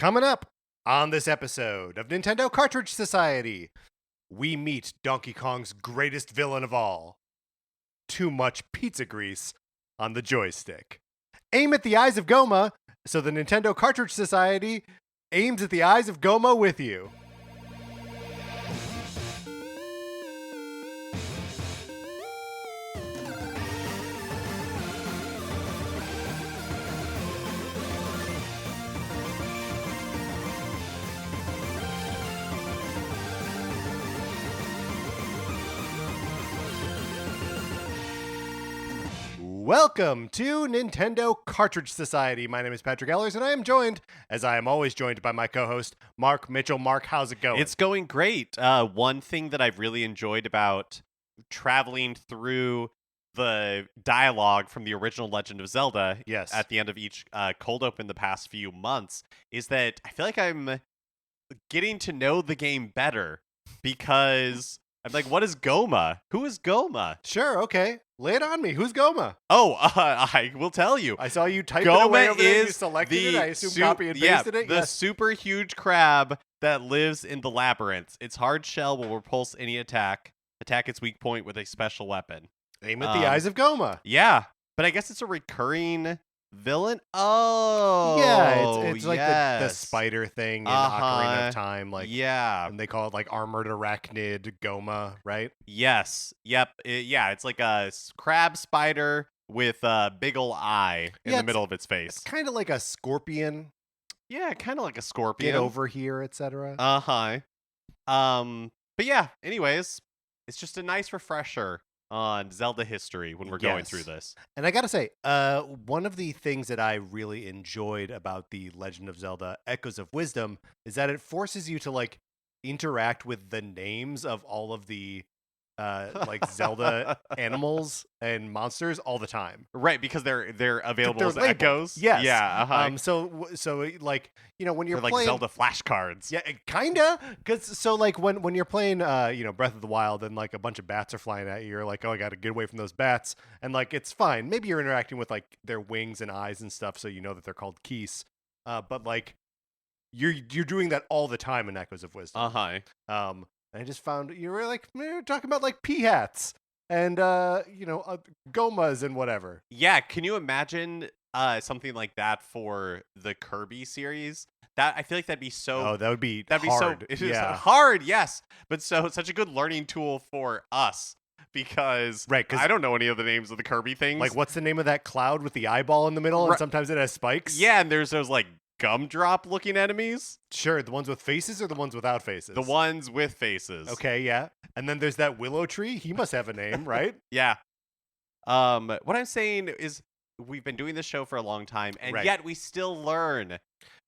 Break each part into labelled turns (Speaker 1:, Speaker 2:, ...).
Speaker 1: Coming up on this episode of Nintendo Cartridge Society, we meet Donkey Kong's greatest villain of all. Too much pizza grease on the joystick. Aim at the eyes of Goma, so the Nintendo Cartridge Society aims at the eyes of Goma with you. Welcome to Nintendo Cartridge Society. My name is Patrick Ellers, and I am joined, as I am always joined by my co-host, Mark Mitchell. Mark, how's it going?
Speaker 2: It's going great. One thing that I've really enjoyed about traveling through the dialogue from the original Legend of Zelda at the end of each cold open the past few months is that I feel like I'm getting to know the game better because I'm like, what is Goma? Who is Goma?
Speaker 1: Sure, okay. Lay it on me. Who's Goma?
Speaker 2: Oh, I will tell you.
Speaker 1: I saw you type
Speaker 2: Goma
Speaker 1: it away over there. You
Speaker 2: is
Speaker 1: selected it. I assume copy and pasted it.
Speaker 2: The super huge crab that lives in the labyrinth. Its hard shell will repulse any attack its weak point with a special weapon.
Speaker 1: Aim at the eyes of Goma.
Speaker 2: Yeah, but I guess it's a recurring villain. Oh,
Speaker 1: yeah, it's like
Speaker 2: yes.
Speaker 1: the spider thing in Ocarina of Time. Like,
Speaker 2: yeah,
Speaker 1: and they call it like armored arachnid Goma, right?
Speaker 2: Yes, yep, it's like a crab spider with a big ol' eye in the middle of its face.
Speaker 1: It's kind of like a scorpion.
Speaker 2: Yeah, kind of like a scorpion.
Speaker 1: Get over here, etc.
Speaker 2: But yeah, anyways, it's just a nice refresher on Zelda history when we're going through this.
Speaker 1: And I gotta say, one of the things that I really enjoyed about the Legend of Zelda Echoes of Wisdom is that it forces you to like interact with the names of all of the like Zelda animals and monsters all the time.
Speaker 2: Right, because they're available as
Speaker 1: labeled.
Speaker 2: echoes.
Speaker 1: Yes.
Speaker 2: Yeah.
Speaker 1: So like, you know, when you're
Speaker 2: they're
Speaker 1: playing
Speaker 2: like Zelda flashcards.
Speaker 1: Yeah, kinda. Cause so like when you're playing Breath of the Wild and like a bunch of bats are flying at you, you're like, oh, I gotta get away from those bats. And like it's fine. Maybe you're interacting with like their wings and eyes and stuff, so you know that they're called keys. But like you're doing that all the time in Echoes of Wisdom. I just found you were like talking about like pea hats and gomas and whatever.
Speaker 2: Yeah, can you imagine something like that for the Kirby series? That I feel like that'd be so.
Speaker 1: Oh, that'd be
Speaker 2: hard. It is hard, yes, but such a good learning tool for us because I don't know any of the names of the Kirby things.
Speaker 1: Like, what's the name of that cloud with the eyeball in the middle, and sometimes it has spikes?
Speaker 2: Yeah, and there's those like gumdrop looking enemies.
Speaker 1: Sure, the ones with faces or the ones without faces?
Speaker 2: The ones with faces.
Speaker 1: Okay, yeah. And then there's that willow tree. He must have a name, right?
Speaker 2: Yeah. What I'm saying is we've been doing this show for a long time, and yet we still learn.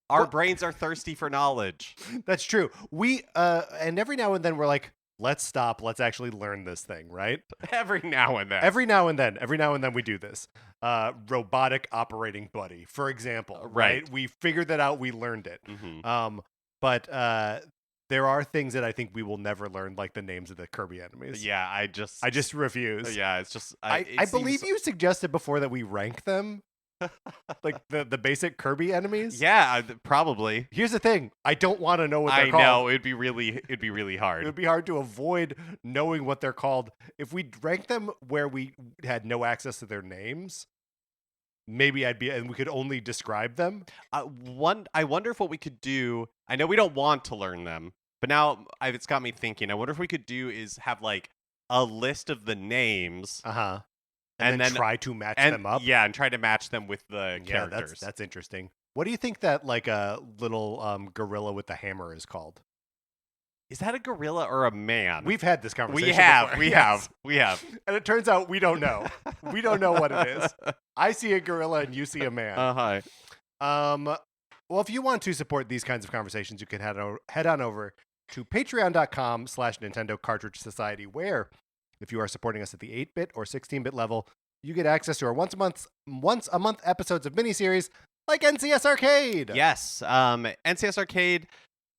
Speaker 2: Our brains are thirsty for knowledge.
Speaker 1: That's true. We and every now and then we're like, let's stop. Let's actually learn this thing, right?
Speaker 2: Every now and then.
Speaker 1: Every now and then we do this. Robotic operating buddy, for example. Right. We figured that out. We learned it.
Speaker 2: Mm-hmm.
Speaker 1: But there are things that I think we will never learn, like the names of the Kirby enemies.
Speaker 2: Yeah, I just
Speaker 1: refuse.
Speaker 2: Yeah, it's just.
Speaker 1: I believe you suggested before that we rank them. Like the basic Kirby enemies?
Speaker 2: Yeah, probably.
Speaker 1: Here's the thing. I don't want to know what they're called.
Speaker 2: I know. It'd be really hard.
Speaker 1: It would be hard to avoid knowing what they're called. If we rank them where we had no access to their names, maybe and we could only describe them.
Speaker 2: I wonder if what we could do, I know we don't want to learn them, but now it's got me thinking. I wonder if we could do is have like a list of the names.
Speaker 1: And then try to match them up.
Speaker 2: Yeah, and try to match them with the characters.
Speaker 1: That's interesting. What do you think that like a little gorilla with the hammer is called?
Speaker 2: Is that a gorilla or a man?
Speaker 1: We've had this conversation.
Speaker 2: We have.
Speaker 1: And it turns out we don't know. We don't know what it is. I see a gorilla and you see a man. Well, if you want to support these kinds of conversations, you can head on over to patreon.com/Nintendo Cartridge Society, where if you are supporting us at the 8-bit or 16-bit level, you get access to our once a month episodes of miniseries like NCS Arcade.
Speaker 2: Yes, NCS Arcade.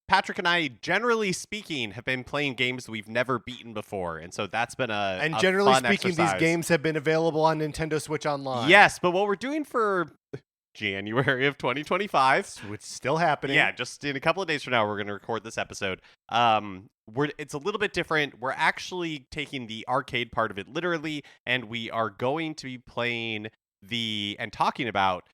Speaker 2: Patrick and I, generally speaking, have been playing games we've never beaten before, and so that's been
Speaker 1: And generally
Speaker 2: fun
Speaker 1: speaking,
Speaker 2: exercise.
Speaker 1: These games have been available on Nintendo Switch Online.
Speaker 2: Yes, but what we're doing for January of 2025.
Speaker 1: Which is still happening.
Speaker 2: Yeah, just in a couple of days from now, we're going to record this episode. It's a little bit different. We're actually taking the arcade part of it literally, and we are going to be playing and talking about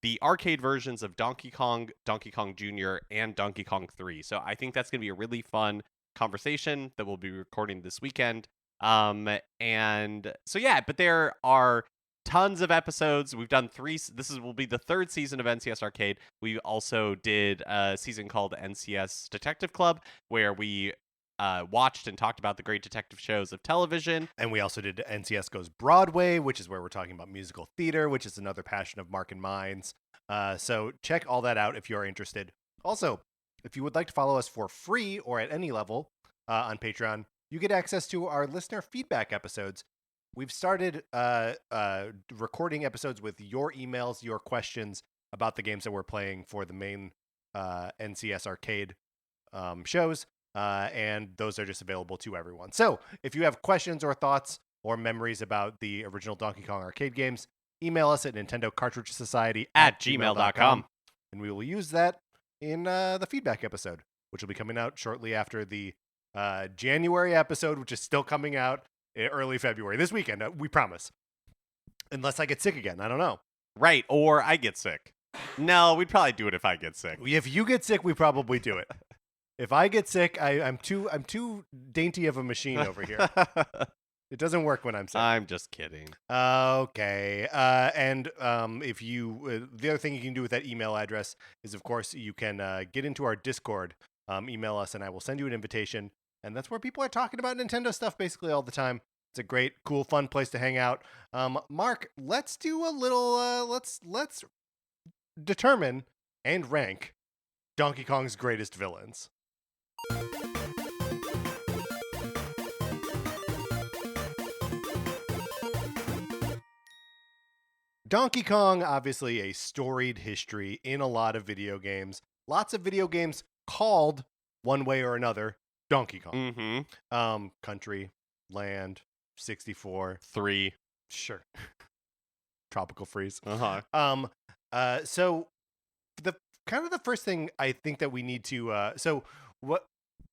Speaker 2: the arcade versions of Donkey Kong, Donkey Kong Jr., and Donkey Kong 3. So I think that's going to be a really fun conversation that we'll be recording this weekend. And so yeah, but there are tons of episodes. We've done 3. Will be the 3rd season of NCS Arcade. We also did a season called NCS Detective Club, where we watched and talked about the great detective shows of television.
Speaker 1: And we also did NCS Goes Broadway, which is where we're talking about musical theater, which is another passion of Mark and mine's. So check all that out if you're interested. Also, if you would like to follow us for free or at any level on Patreon, you get access to our listener feedback episodes. We've started recording episodes with your emails, your questions about the games that we're playing for the main NCS Arcade shows. And those are just available to everyone. So if you have questions or thoughts or memories about the original Donkey Kong arcade games, email us at Nintendo Cartridge Society
Speaker 2: at gmail.com.
Speaker 1: And we will use that in the feedback episode, which will be coming out shortly after the January episode, which is still coming out in early February. This weekend, we promise. Unless I get sick again. I don't know.
Speaker 2: Right, or I get sick. No, we'd probably do it if I get sick.
Speaker 1: If you get sick, we probably do it. If I get sick, I'm too dainty of a machine over here. It doesn't work when I'm sick.
Speaker 2: I'm just kidding.
Speaker 1: Okay. And if you, the other thing you can do with that email address is, of course, you can get into our Discord. Email us, and I will send you an invitation. And that's where people are talking about Nintendo stuff basically all the time. It's a great, cool, fun place to hang out. Mark, let's do a little. Let's determine and rank Donkey Kong's greatest villains. Donkey Kong, obviously a storied history in a lot of video games. Lots of video games called, one way or another, Donkey Kong.
Speaker 2: Mm-hmm.
Speaker 1: Country, Land, 64.
Speaker 2: 3.
Speaker 1: Sure. Tropical Freeze.
Speaker 2: Uh-huh.
Speaker 1: So the first thing I think that we need to so what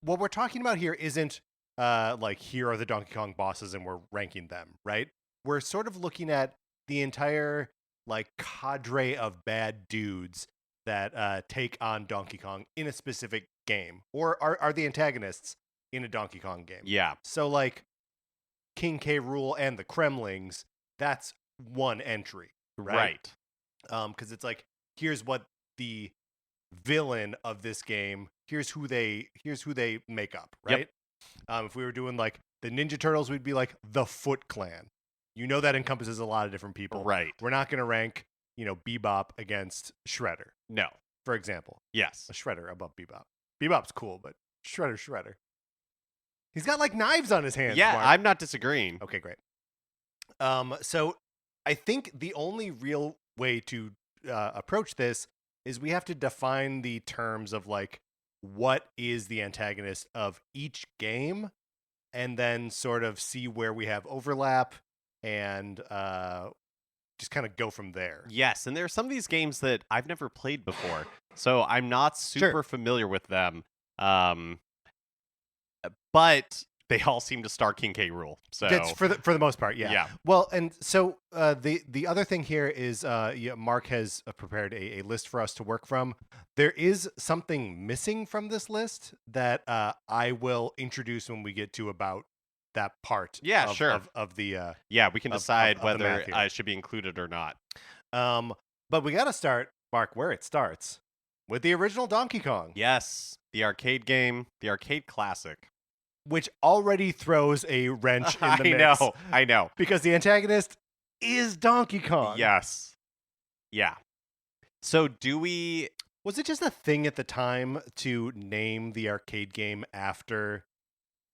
Speaker 1: we're talking about here isn't like here are the Donkey Kong bosses and we're ranking them, right? We're sort of looking at the entire like cadre of bad dudes that take on Donkey Kong in a specific game, or are the antagonists in a Donkey Kong game.
Speaker 2: Yeah.
Speaker 1: So like King K. Rool and the Kremlings, that's one entry, right? Because it's like, here's what the villain of this game, here's who they make up, right? Yep. If we were doing like the Ninja Turtles, we'd be like the Foot Clan. You know that encompasses a lot of different people.
Speaker 2: Right.
Speaker 1: We're not going to rank, Bebop against Shredder.
Speaker 2: No.
Speaker 1: For example.
Speaker 2: Yes.
Speaker 1: A Shredder above Bebop. Bebop's cool, but Shredder. He's got like knives on his hands.
Speaker 2: Yeah,
Speaker 1: Mark.
Speaker 2: I'm not disagreeing.
Speaker 1: Okay, great. So I think the only real way to approach this is we have to define the terms of like what is the antagonist of each game, and then sort of see where we have overlap and just kind of go from there.
Speaker 2: Yes, and there are some of these games that I've never played before, so I'm not super familiar with them. But they all seem to star King K. Rool. So
Speaker 1: that's for the most part, yeah.
Speaker 2: Yeah.
Speaker 1: Well, and so the other thing here is Mark has prepared a list for us to work from. There is something missing from this list that I will introduce when we get to about that part.
Speaker 2: Yeah,
Speaker 1: of,
Speaker 2: sure.
Speaker 1: Of the
Speaker 2: we can decide
Speaker 1: of
Speaker 2: whether it should be included or not.
Speaker 1: But we got to start, Mark, where it starts with the original Donkey Kong.
Speaker 2: Yes, the arcade game, the arcade classic.
Speaker 1: Which already throws a wrench in the mix.
Speaker 2: I know.
Speaker 1: Because the antagonist is Donkey Kong.
Speaker 2: Yes. Yeah. So
Speaker 1: was it just a thing at the time to name the arcade game after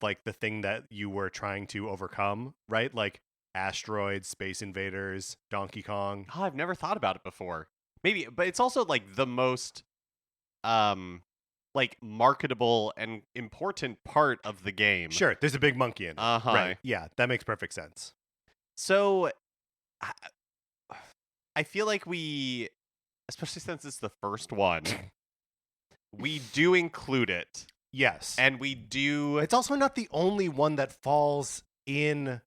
Speaker 1: like the thing that you were trying to overcome, right? Like Asteroids, Space Invaders, Donkey Kong.
Speaker 2: Oh, I've never thought about it before. Maybe, but it's also like the most like marketable and important part of the game.
Speaker 1: Sure, there's a big monkey in it.
Speaker 2: Uh-huh.
Speaker 1: Right. Yeah, that makes perfect sense.
Speaker 2: So I feel like we especially since it's the first one, we do include it.
Speaker 1: Yes.
Speaker 2: And we do.
Speaker 1: It's also not the only one that falls in.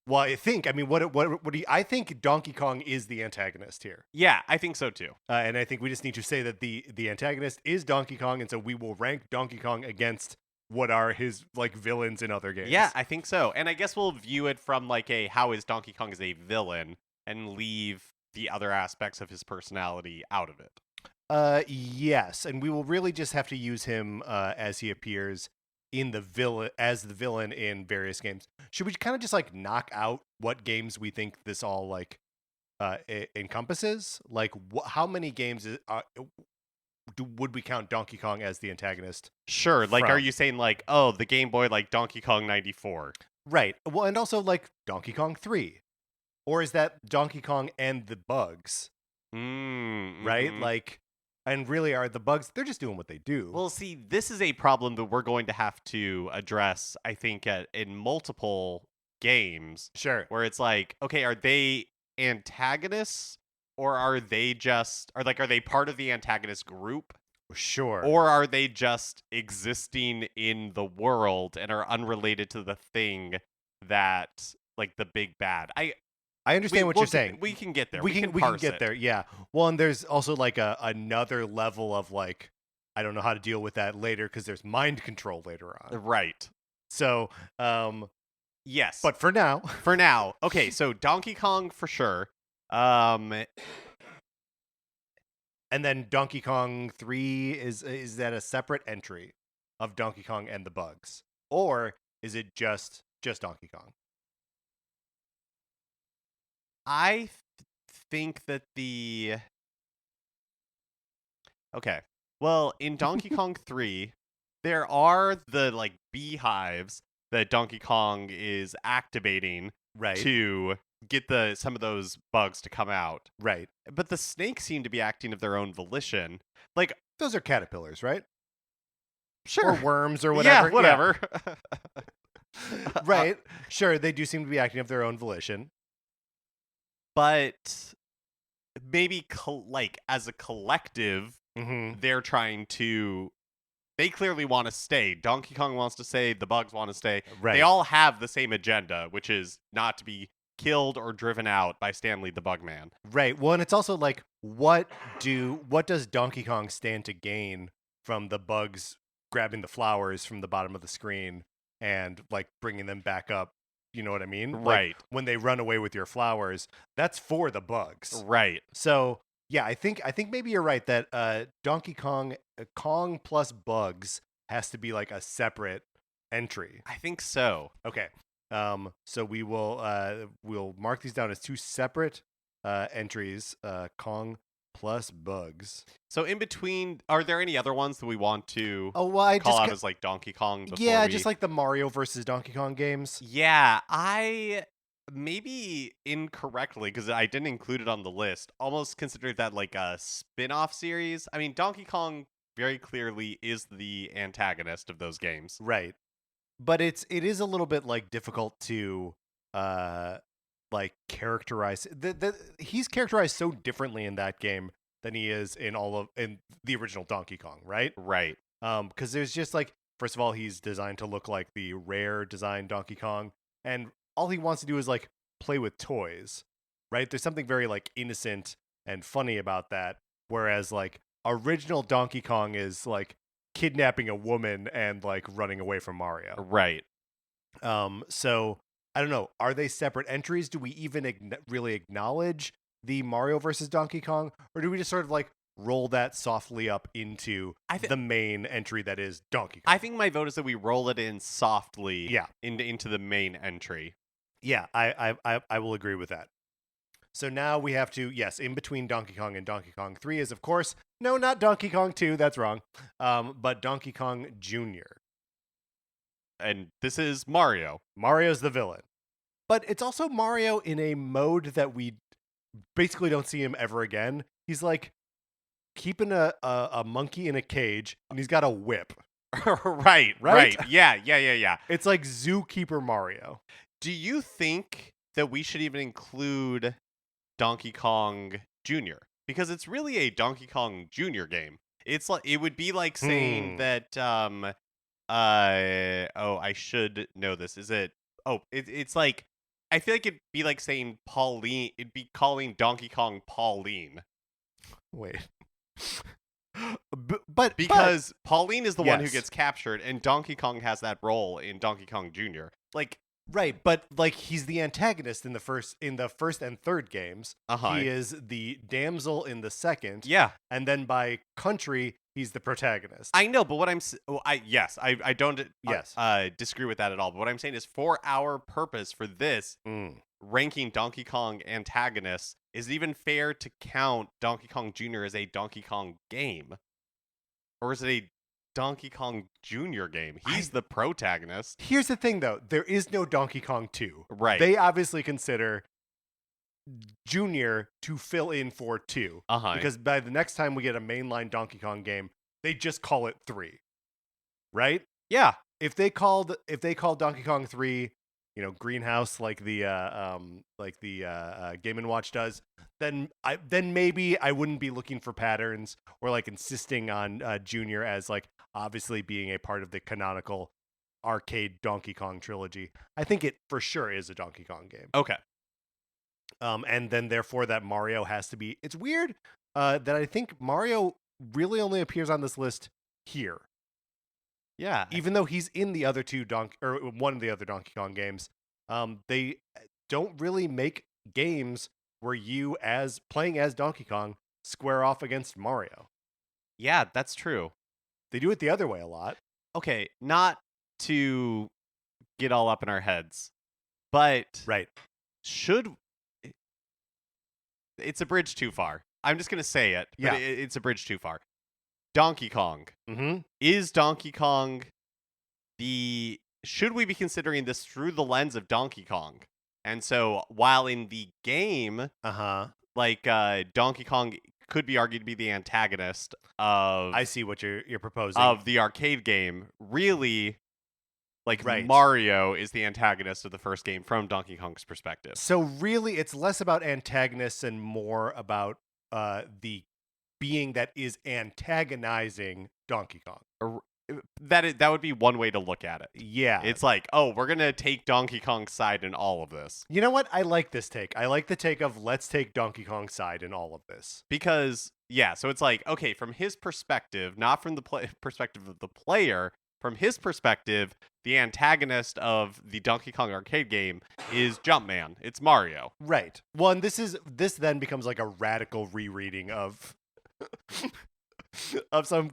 Speaker 1: Well, I think. I mean, what do you, I think Donkey Kong is the antagonist here.
Speaker 2: Yeah, I think so too.
Speaker 1: And I think we just need to say that the antagonist is Donkey Kong, and so we will rank Donkey Kong against what are his like villains in other games.
Speaker 2: Yeah, I think so. And I guess we'll view it from like a how is Donkey Kong as a villain and leave the other aspects of his personality out of it.
Speaker 1: Yes, and we will really just have to use him as he appears in the villain in various games. Should we kind of just like knock out what games we think this all like encompasses? Like how many games would we count Donkey Kong as the antagonist?
Speaker 2: Sure. Like, are you saying like, oh, the Game Boy, like Donkey Kong 94?
Speaker 1: Right. Well, and also like Donkey Kong 3. Or is that Donkey Kong and the bugs? Right? Like, and really are the bugs, they're just doing what they do.
Speaker 2: Well, see, this is a problem that we're going to have to address, I think, in multiple games.
Speaker 1: Sure.
Speaker 2: Where it's like, okay, are they antagonists? Or are they part of the antagonist group?
Speaker 1: Sure.
Speaker 2: Or are they just existing in the world and are unrelated to the thing that, like, the big bad? I
Speaker 1: understand what you're saying.
Speaker 2: We can get there.
Speaker 1: We can get there. Yeah. Well, and there's also like another level of like, I don't know how to deal with that later because there's mind control later on.
Speaker 2: Right.
Speaker 1: So,
Speaker 2: yes.
Speaker 1: But for now,
Speaker 2: okay. So Donkey Kong for sure.
Speaker 1: And then Donkey Kong 3 is that a separate entry of Donkey Kong and the bugs, or is it just Donkey Kong?
Speaker 2: I think that okay. Well, in Donkey Kong 3, there are the like beehives that Donkey Kong is activating to get some of those bugs to come out.
Speaker 1: Right.
Speaker 2: But the snakes seem to be acting of their own volition. Like
Speaker 1: those are caterpillars, right?
Speaker 2: Sure.
Speaker 1: Or worms or whatever.
Speaker 2: Yeah, whatever.
Speaker 1: Yeah. Right. Sure, they do seem to be acting of their own volition.
Speaker 2: But maybe like as a collective, they're trying to. They clearly want to stay. Donkey Kong wants to stay. The bugs want to stay.
Speaker 1: Right.
Speaker 2: They all have the same agenda, which is not to be killed or driven out by Stanley the Bugman.
Speaker 1: Right. Well, and it's also like, what does Donkey Kong stand to gain from the bugs grabbing the flowers from the bottom of the screen and like bringing them back up? You know what I mean?
Speaker 2: Right.
Speaker 1: Like, when they run away with your flowers, that's for the bugs.
Speaker 2: Right.
Speaker 1: So yeah, I think maybe you're right that Donkey Kong plus bugs has to be like a separate entry.
Speaker 2: I think so.
Speaker 1: Okay. So we will we'll mark these down as two separate entries. Kong plus bugs.
Speaker 2: So in between, are there any other ones that we want to
Speaker 1: call out
Speaker 2: as like Donkey Kong?
Speaker 1: Just like the Mario versus Donkey Kong games.
Speaker 2: Yeah, I maybe incorrectly, because I didn't include it on the list, almost considered that like a spin-off series. I mean, Donkey Kong very clearly is the antagonist of those games.
Speaker 1: Right. But it is a little bit like difficult to like characterize. He's characterized so differently in that game than he is in the original Donkey Kong, right?
Speaker 2: Right.
Speaker 1: Because there's just like, first of all, he's designed to look like the rare design Donkey Kong, and all he wants to do is like play with toys, right? There's something very like innocent and funny about that, whereas like original Donkey Kong is like kidnapping a woman and like running away from Mario.
Speaker 2: Right.
Speaker 1: So I don't know. Are they separate entries? Do we even really acknowledge the Mario versus Donkey Kong, or do we just sort of like roll that softly up into the main entry that is Donkey Kong?
Speaker 2: I think my vote is that we roll it in softly.
Speaker 1: Yeah.
Speaker 2: Into the main entry.
Speaker 1: Yeah, I will agree with that. So now we have to, yes, in between Donkey Kong and Donkey Kong 3 is, of course, no, not Donkey Kong 2, that's wrong, but Donkey Kong Jr.
Speaker 2: And this is Mario.
Speaker 1: Mario's the villain. But it's also Mario in a mode that we basically don't see him ever again. He's like keeping a monkey in a cage, and he's got a whip.
Speaker 2: Right. Yeah.
Speaker 1: It's like Zookeeper Mario.
Speaker 2: Do you think that we should even include Donkey Kong Jr.? because it's really a Donkey Kong Jr. game. It's like it would be like saying that I should know this. Is it it's like I feel like it'd be like saying Pauline, it'd be calling Donkey Kong Pauline.
Speaker 1: Wait.
Speaker 2: Because Pauline is the one who
Speaker 1: yes.
Speaker 2: gets captured, and Donkey Kong has that role in Donkey Kong Jr. Like,
Speaker 1: right, but like he's the antagonist in the first and third games. He is the damsel in the second.
Speaker 2: Yeah,
Speaker 1: and then by country, he's the protagonist.
Speaker 2: I know, but what I don't disagree with that at all. But what I'm saying is, for our purpose for this ranking Donkey Kong antagonists, is it even fair to count Donkey Kong Jr. as a Donkey Kong game? Or is it a Donkey Kong Jr. game? He's the protagonist.
Speaker 1: Here's the thing, though. There is no Donkey Kong 2.
Speaker 2: Right.
Speaker 1: They obviously consider Jr. to fill in for 2. Because by the next time we get a mainline Donkey Kong game, they just call it 3. Right?
Speaker 2: Yeah.
Speaker 1: If they called Donkey Kong 3, Greenhouse like the Game & Watch does, then maybe I wouldn't be looking for patterns or like insisting on Junior as like obviously being a part of the canonical arcade Donkey Kong trilogy. I think it for sure is a Donkey Kong game.
Speaker 2: Okay.
Speaker 1: And then therefore that Mario has to be. It's weird that I think Mario really only appears on this list here.
Speaker 2: Yeah.
Speaker 1: Even though he's in the other one of the other Donkey Kong games, they don't really make games where you, as playing as Donkey Kong, square off against Mario.
Speaker 2: Yeah, that's true.
Speaker 1: They do it the other way a lot.
Speaker 2: Okay, not to get all up in our heads, but
Speaker 1: right.
Speaker 2: It's a bridge too far. I'm just going to say it, but
Speaker 1: yeah.
Speaker 2: It's a bridge too far. Donkey Kong.
Speaker 1: Mm-hmm.
Speaker 2: Is Donkey Kong should we be considering this through the lens of Donkey Kong? And so while in the game, like Donkey Kong could be argued to be the antagonist of
Speaker 1: I see what you're proposing.
Speaker 2: Of the arcade game, really like
Speaker 1: right.
Speaker 2: Mario is the antagonist of the first game from Donkey Kong's perspective.
Speaker 1: So really it's less about antagonists and more about the being that is antagonizing Donkey Kong.
Speaker 2: That would be one way to look at it.
Speaker 1: Yeah.
Speaker 2: It's like, oh, we're going to take Donkey Kong's side in all of this.
Speaker 1: You know what? I like this take. I like the take of let's take Donkey Kong's side in all of this.
Speaker 2: Because, yeah, so it's like, okay, from his perspective, not from the perspective of the player, from his perspective, the antagonist of the Donkey Kong arcade game is Jumpman. It's Mario.
Speaker 1: Right. Well, and this then becomes like a radical rereading of of some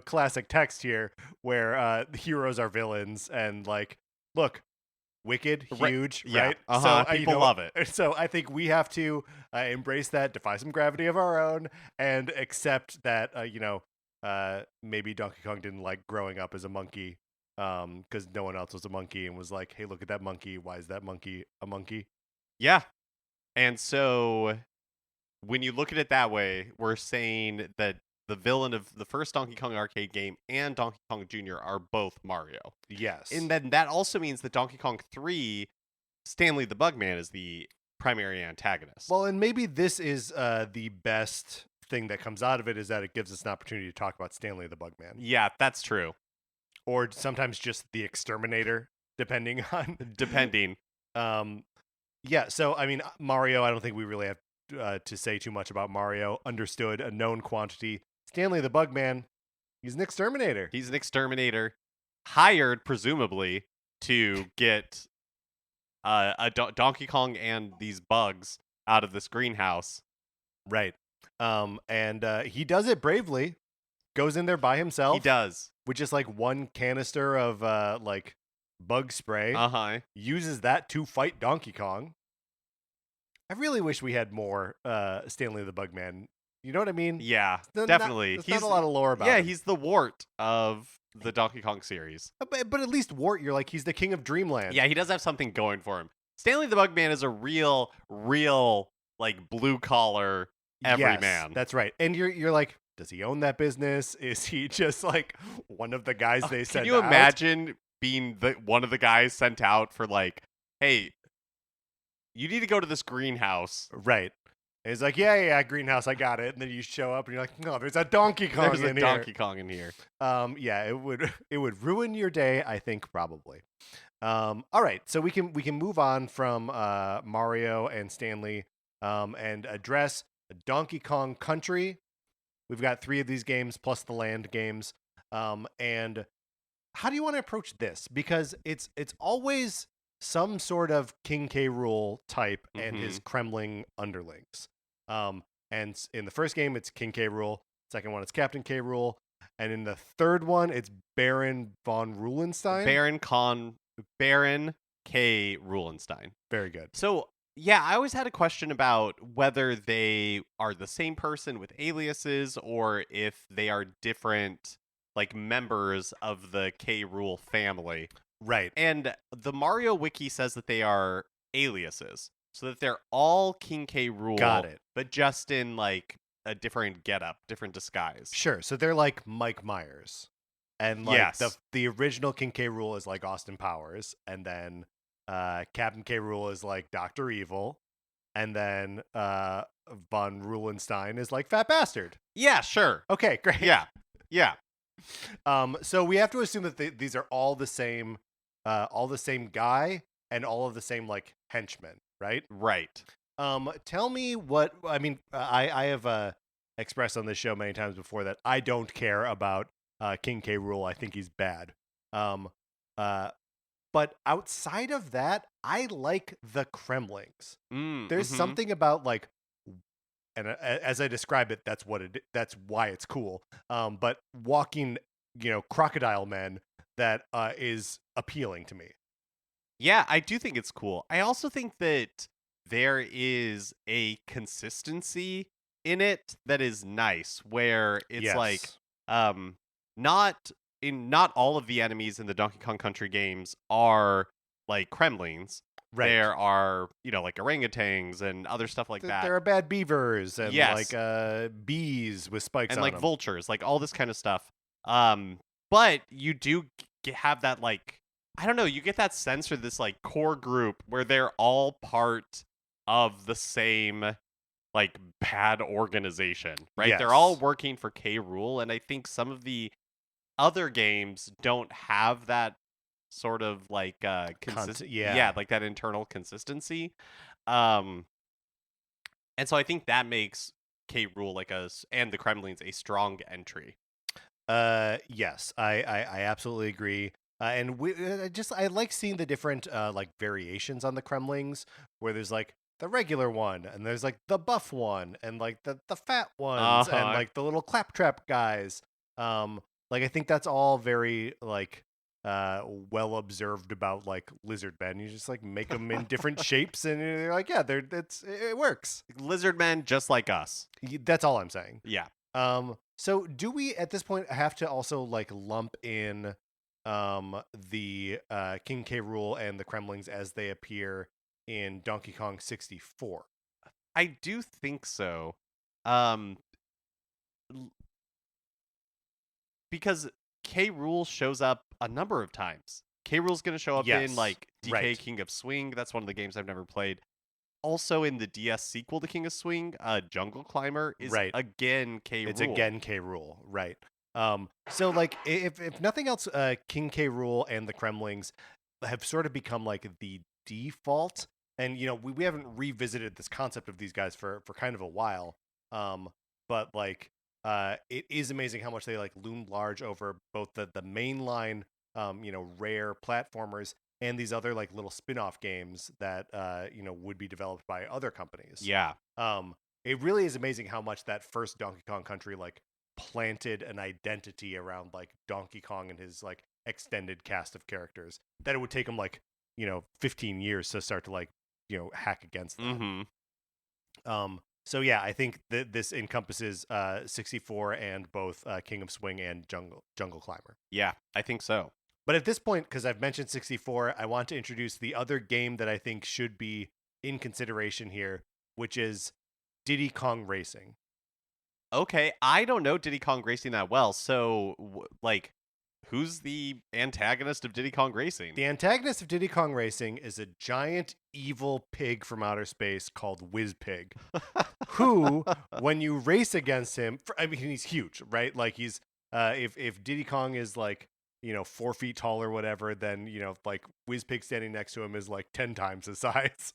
Speaker 1: classic text here where the heroes are villains and like look wicked huge right
Speaker 2: so people love it,
Speaker 1: so I think we have to embrace that, defy some gravity of our own, and accept that maybe Donkey Kong didn't like growing up as a monkey because no one else was a monkey and was like, hey, look at that monkey, why is that monkey a monkey?
Speaker 2: Yeah. And so when you look at it that way, we're saying that the villain of the first Donkey Kong arcade game and Donkey Kong Jr. are both Mario.
Speaker 1: Yes.
Speaker 2: And then that also means that Donkey Kong 3, Stanley the Bugman is the primary antagonist.
Speaker 1: Well, and maybe this is the best thing that comes out of it, is that it gives us an opportunity to talk about Stanley the Bugman.
Speaker 2: Yeah, that's true.
Speaker 1: Or sometimes just the Exterminator, depending on...
Speaker 2: Depending.
Speaker 1: Yeah, so, I mean, Mario, I don't think we really have to say too much about Mario. Understood, a known quantity. Stanley the Bugman, he's an exterminator.
Speaker 2: He's an exterminator, hired presumably to get Donkey Kong and these bugs out of this greenhouse.
Speaker 1: Right. And he does it bravely. Goes in there by himself.
Speaker 2: He does.
Speaker 1: With just like one canister of like bug spray. Uses that to fight Donkey Kong. I really wish we had more Stanley the Bugman. You know what I mean?
Speaker 2: Yeah, definitely.
Speaker 1: There's not a lot of lore about him.
Speaker 2: Yeah, he's the wart of the Donkey Kong series.
Speaker 1: But at least Wart, you're like, he's the king of Dreamland.
Speaker 2: Yeah, he does have something going for him. Stanley the Bugman is a real, like, blue-collar everyman.
Speaker 1: Yes, that's right. And you're like, does he own that business? Is he just, like, one of the guys they sent out?
Speaker 2: Can you imagine being one of the guys sent out for, like, hey, you need to go to this greenhouse.
Speaker 1: Right. And he's like, yeah, greenhouse, I got it. And then you show up and you're like, no, there's a Donkey Kong
Speaker 2: There's a
Speaker 1: in here.
Speaker 2: Donkey Kong in here.
Speaker 1: Yeah, it would ruin your day, I think, probably. All right, so we can move on from Mario and Stanley and address Donkey Kong Country. We've got 3 of these games plus the land games. And how do you want to approach this? Because it's always some sort of King K. Rool type and his Kremling underlings. And in the first game, it's King K. Rool. Second one, it's Captain K. Rool. And in the third one, it's Baron von Rulenstein.
Speaker 2: Baron K. Rulenstein.
Speaker 1: Very good.
Speaker 2: So, yeah, I always had a question about whether they are the same person with aliases or if they are different, like, members of the K. Rool family.
Speaker 1: Right.
Speaker 2: And the Mario Wiki says that they are aliases. So that they're all King K. Rool.
Speaker 1: Got it.
Speaker 2: But just in, like, a different getup, different disguise.
Speaker 1: Sure. So they're like Mike Myers. And like
Speaker 2: Yes.
Speaker 1: the original King K. Rool is like Austin Powers, and then Captain K. Rool is like Dr. Evil, and then von Rulenstein is like Fat Bastard.
Speaker 2: Yeah, sure.
Speaker 1: Okay, great.
Speaker 2: Yeah.
Speaker 1: So we have to assume that these are all the same guy and all of the same like henchmen, right?
Speaker 2: Right.
Speaker 1: Tell me what I mean. I have expressed on this show many times before that I don't care about King K. Rool. I think he's bad. But outside of that, I like the Kremlings. There's something about like, and as I describe it, that's why it's cool. But walking, crocodile men, that is appealing to me.
Speaker 2: Yeah, I do think it's cool. I also think that there is a consistency in it that is nice, where it's like, not all of the enemies in the Donkey Kong Country games are like Kremlings.
Speaker 1: Right.
Speaker 2: There are, like orangutans and other stuff like that.
Speaker 1: There are bad beavers and
Speaker 2: Yes.
Speaker 1: like bees with spikes
Speaker 2: and
Speaker 1: on
Speaker 2: like
Speaker 1: them.
Speaker 2: vultures, like all this kind of stuff. But you do have that, like, I don't know, you get that sense for this like core group where they're all part of the same like bad organization, right?
Speaker 1: Yes.
Speaker 2: They're all working for K. Rool, and I think some of the other games don't have that sort of like like that internal consistency. And so I think that makes K. Rool and the Kremlings a strong entry.
Speaker 1: Yes, I absolutely agree. And I like seeing the different like variations on the Kremlings, where there's like the regular one, and there's like the buff one, and like the fat ones, and like the little claptrap guys. Like I think that's all very like well observed about like lizard men. You just like make them in different shapes, and you're like, yeah, it works.
Speaker 2: Lizard men just like us.
Speaker 1: That's all I'm saying.
Speaker 2: Yeah.
Speaker 1: So do we at this point have to also like lump in the King K. Rool and the Kremlings as they appear in Donkey Kong 64?
Speaker 2: I do think so. Because K. Rool shows up a number of times. K. Rool's going to show up in like DK King of Swing. That's one of the games I've never played. Also in the DS sequel to King of Swing, Jungle Climber is again K. Rool.
Speaker 1: It's again K. Rool, right. So like if nothing else, King K. Rool and the Kremlings have sort of become like the default. And we haven't revisited this concept of these guys for kind of a while. But like it is amazing how much they like loom large over both the mainline rare platformers and these other like little spin-off games that would be developed by other companies.
Speaker 2: Yeah.
Speaker 1: It really is amazing how much that first Donkey Kong Country like planted an identity around like Donkey Kong and his like extended cast of characters, that it would take them like 15 years to start to like hack against that. So yeah, I think that this encompasses 64 and both King of Swing and Jungle Climber.
Speaker 2: Yeah, I think so.
Speaker 1: But at this point, because I've mentioned 64, I want to introduce the other game that I think should be in consideration here, which is Diddy Kong Racing.
Speaker 2: Okay, I don't know Diddy Kong Racing that well, so like, who's the antagonist of Diddy Kong Racing?
Speaker 1: The antagonist of Diddy Kong Racing is a giant evil pig from outer space called Whiz Pig, who, when you race against him, I mean, he's huge, right? Like he's if Diddy Kong is like 4 feet tall or whatever, then like Whiz Pig standing next to him is like 10 times his size.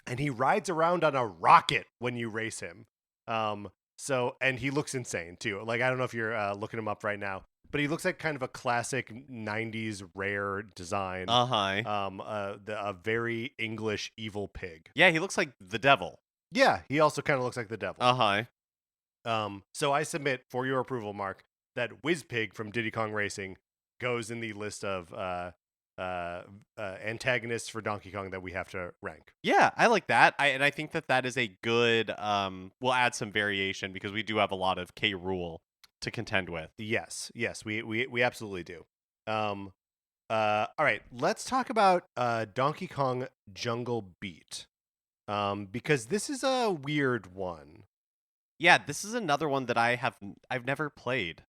Speaker 1: And he rides around on a rocket when you race him. And he looks insane too. Like, I don't know if you're looking him up right now, but he looks like kind of a classic 90s rare design. A very English evil pig.
Speaker 2: Yeah, he looks like the devil.
Speaker 1: Yeah, he also kind of looks like the devil. So I submit for your approval, Mark, that Whiz Pig from Diddy Kong Racing goes in the list of antagonists for Donkey Kong that we have to rank.
Speaker 2: Yeah, I like that. I think that is a good. We'll add some variation because we do have a lot of K. Rool to contend with.
Speaker 1: Yes, we absolutely do. All right, let's talk about Donkey Kong Jungle Beat, because this is a weird one.
Speaker 2: Yeah, this is another one that I've never played.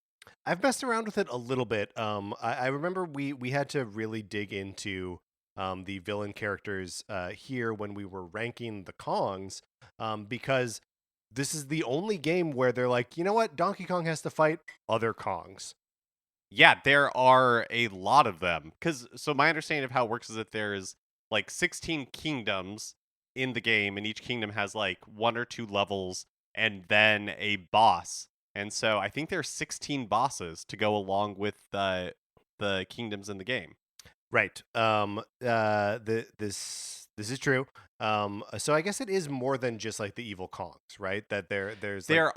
Speaker 1: I've messed around with it a little bit. I remember we had to really dig into the villain characters here when we were ranking the Kongs, because this is the only game where they're like, you know what, Donkey Kong has to fight other Kongs.
Speaker 2: Yeah, there are a lot of them. So my understanding of how it works is that there's like 16 kingdoms in the game, and each kingdom has like 1 or 2 levels and then a boss. And so I think there's 16 bosses to go along with the kingdoms in the game.
Speaker 1: Right. This is true. So I guess it is more than just like the evil Kongs, right? That there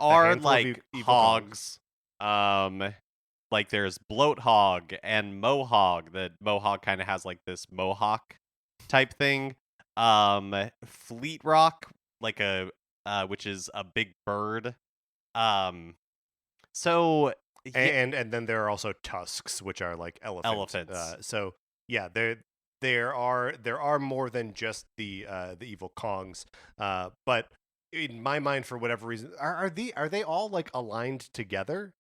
Speaker 2: are like hogs. Like there's Bloat Hog and Mohog. The Mohog kind of has like this mohawk type thing. Fleet Rock, like which is a big bird. So
Speaker 1: and then there are also tusks, which are like elephants. So yeah, there are more than just the evil Kongs. But in my mind, for whatever reason, are they all like aligned together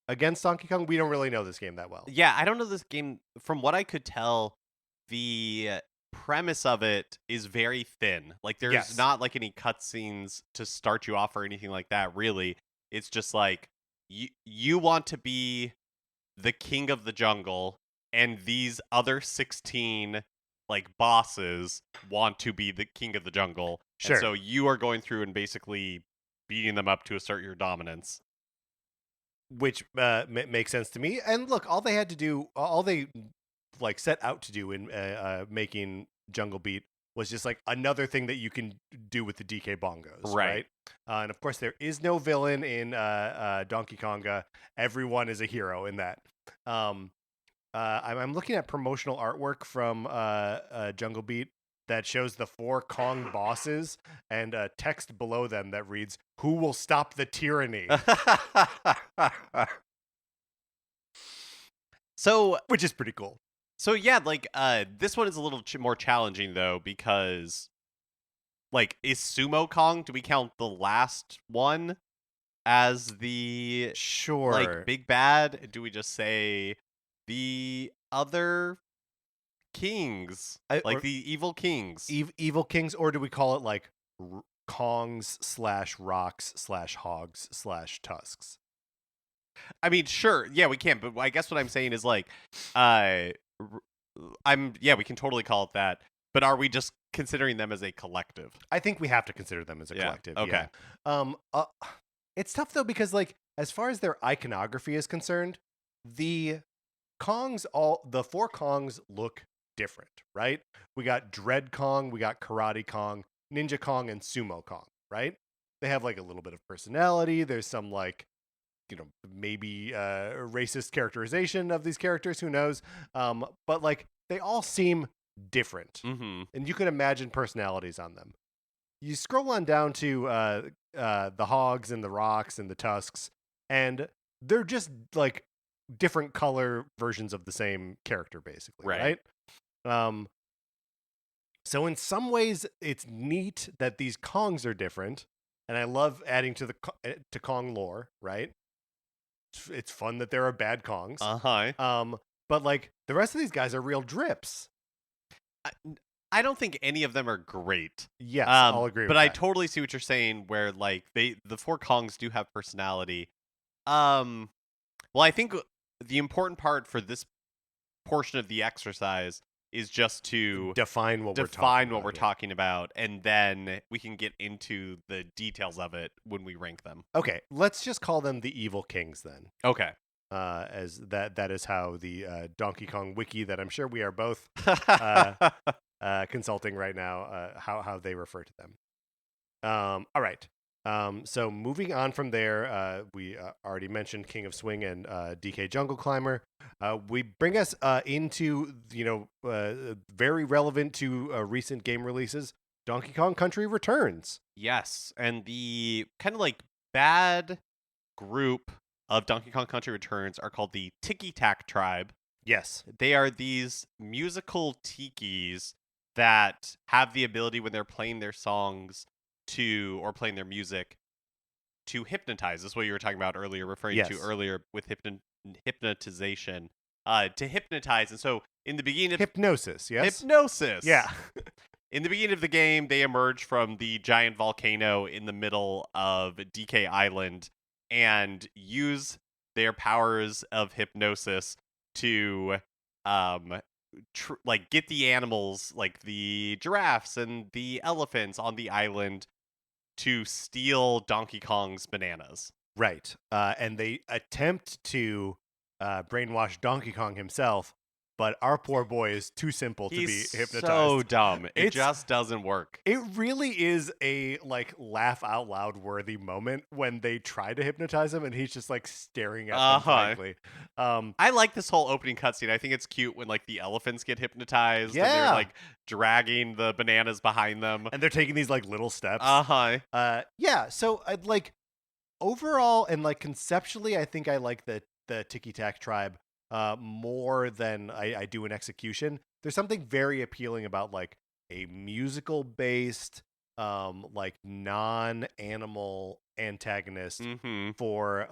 Speaker 1: against Donkey Kong? We don't really know this game that well.
Speaker 2: Yeah, I don't know this game. From what I could tell, the premise of it is very thin. Like there's not like any cutscenes to start you off or anything like that. Really, it's just like you want to be the king of the jungle, and these other 16 like bosses want to be the king of the jungle.
Speaker 1: Sure.
Speaker 2: And so you are going through and basically beating them up to assert your dominance.
Speaker 1: Which makes sense to me. And look, all they like set out to do in making Jungle Beat was just like another thing that you can do with the DK bongos, right? And of course, there is no villain in Donkey Konga. Everyone is a hero in that. I'm looking at promotional artwork from Jungle Beat that shows the 4 Kong bosses and text below them that reads, "Who will stop the tyranny?" Which is pretty cool.
Speaker 2: So yeah, like this one is a little more challenging though, because like, is Sumo Kong, do we count the last one as the like big bad? Do we just say the other kings, like the evil kings?
Speaker 1: Evil kings, or do we call it like Kongs / rocks / hogs / tusks?
Speaker 2: I mean, sure, yeah, we can, but I guess what I'm saying is like, we can totally call it that. But are we just considering them as a collective?
Speaker 1: I think we have to consider them as a collective.
Speaker 2: Okay.
Speaker 1: Yeah. It's tough though, because like as far as their iconography is concerned, the 4 Kongs look different, right? We got Dread Kong, we got Karate Kong, Ninja Kong, and Sumo Kong, right? They have like a little bit of personality. There's some like, maybe racist characterization of these characters, who knows? But like they all seem different, and you can imagine personalities on them. You scroll on down to the hogs and the rocks and the tusks, and they're just like different color versions of the same character, basically, right? So in some ways, it's neat that these Kongs are different, and I love adding to Kong lore, right? it's fun that there are bad Kongs. But like the rest of these guys are real drips.
Speaker 2: I don't think any of them are great.
Speaker 1: Yes, I'll agree with that.
Speaker 2: But I totally see what you're saying, where like the 4 Kongs do have personality. Well, I think the important part for this portion of the exercise is just to
Speaker 1: define what we're
Speaker 2: talking about, and then we can get into the details of it when we rank them.
Speaker 1: Okay, let's just call them the evil kings then.
Speaker 2: Okay.
Speaker 1: As that is how the Donkey Kong wiki that I'm sure we are both consulting right now, how they refer to them. All right. So moving on from there, we already mentioned King of Swing and DK Jungle Climber. We bring us into very relevant to recent game releases, Donkey Kong Country Returns.
Speaker 2: Yes, and the kind of like bad group of Donkey Kong Country Returns are called the Tiki Tak Tribe.
Speaker 1: Yes.
Speaker 2: They are these musical tikis that have the ability when they're playing their songs or playing their music to hypnotize. This is what you were talking about earlier, referring to earlier with hypnotization. To hypnotize. And so in the beginning of
Speaker 1: hypnosis, yes?
Speaker 2: Hypnosis.
Speaker 1: Yeah.
Speaker 2: In the beginning of the game, they emerge from the giant volcano in the middle of DK Island and use their powers of hypnosis to get the animals, like the giraffes and the elephants on the island, to steal Donkey Kong's bananas.
Speaker 1: Right. And they attempt to brainwash Donkey Kong himself, but our poor boy is too simple to be hypnotized.
Speaker 2: So dumb. It just doesn't work.
Speaker 1: It really is a like laugh out loud worthy moment when they try to hypnotize him and he's just like staring at them blankly.
Speaker 2: I like this whole opening cutscene. I think it's cute when like the elephants get hypnotized and they're like dragging the bananas behind them.
Speaker 1: And they're taking these like little steps. Yeah, so like overall and like conceptually, I think I like the Tiki Tak Tribe more than I do in execution. There's something very appealing about like a musical based like non-animal antagonist for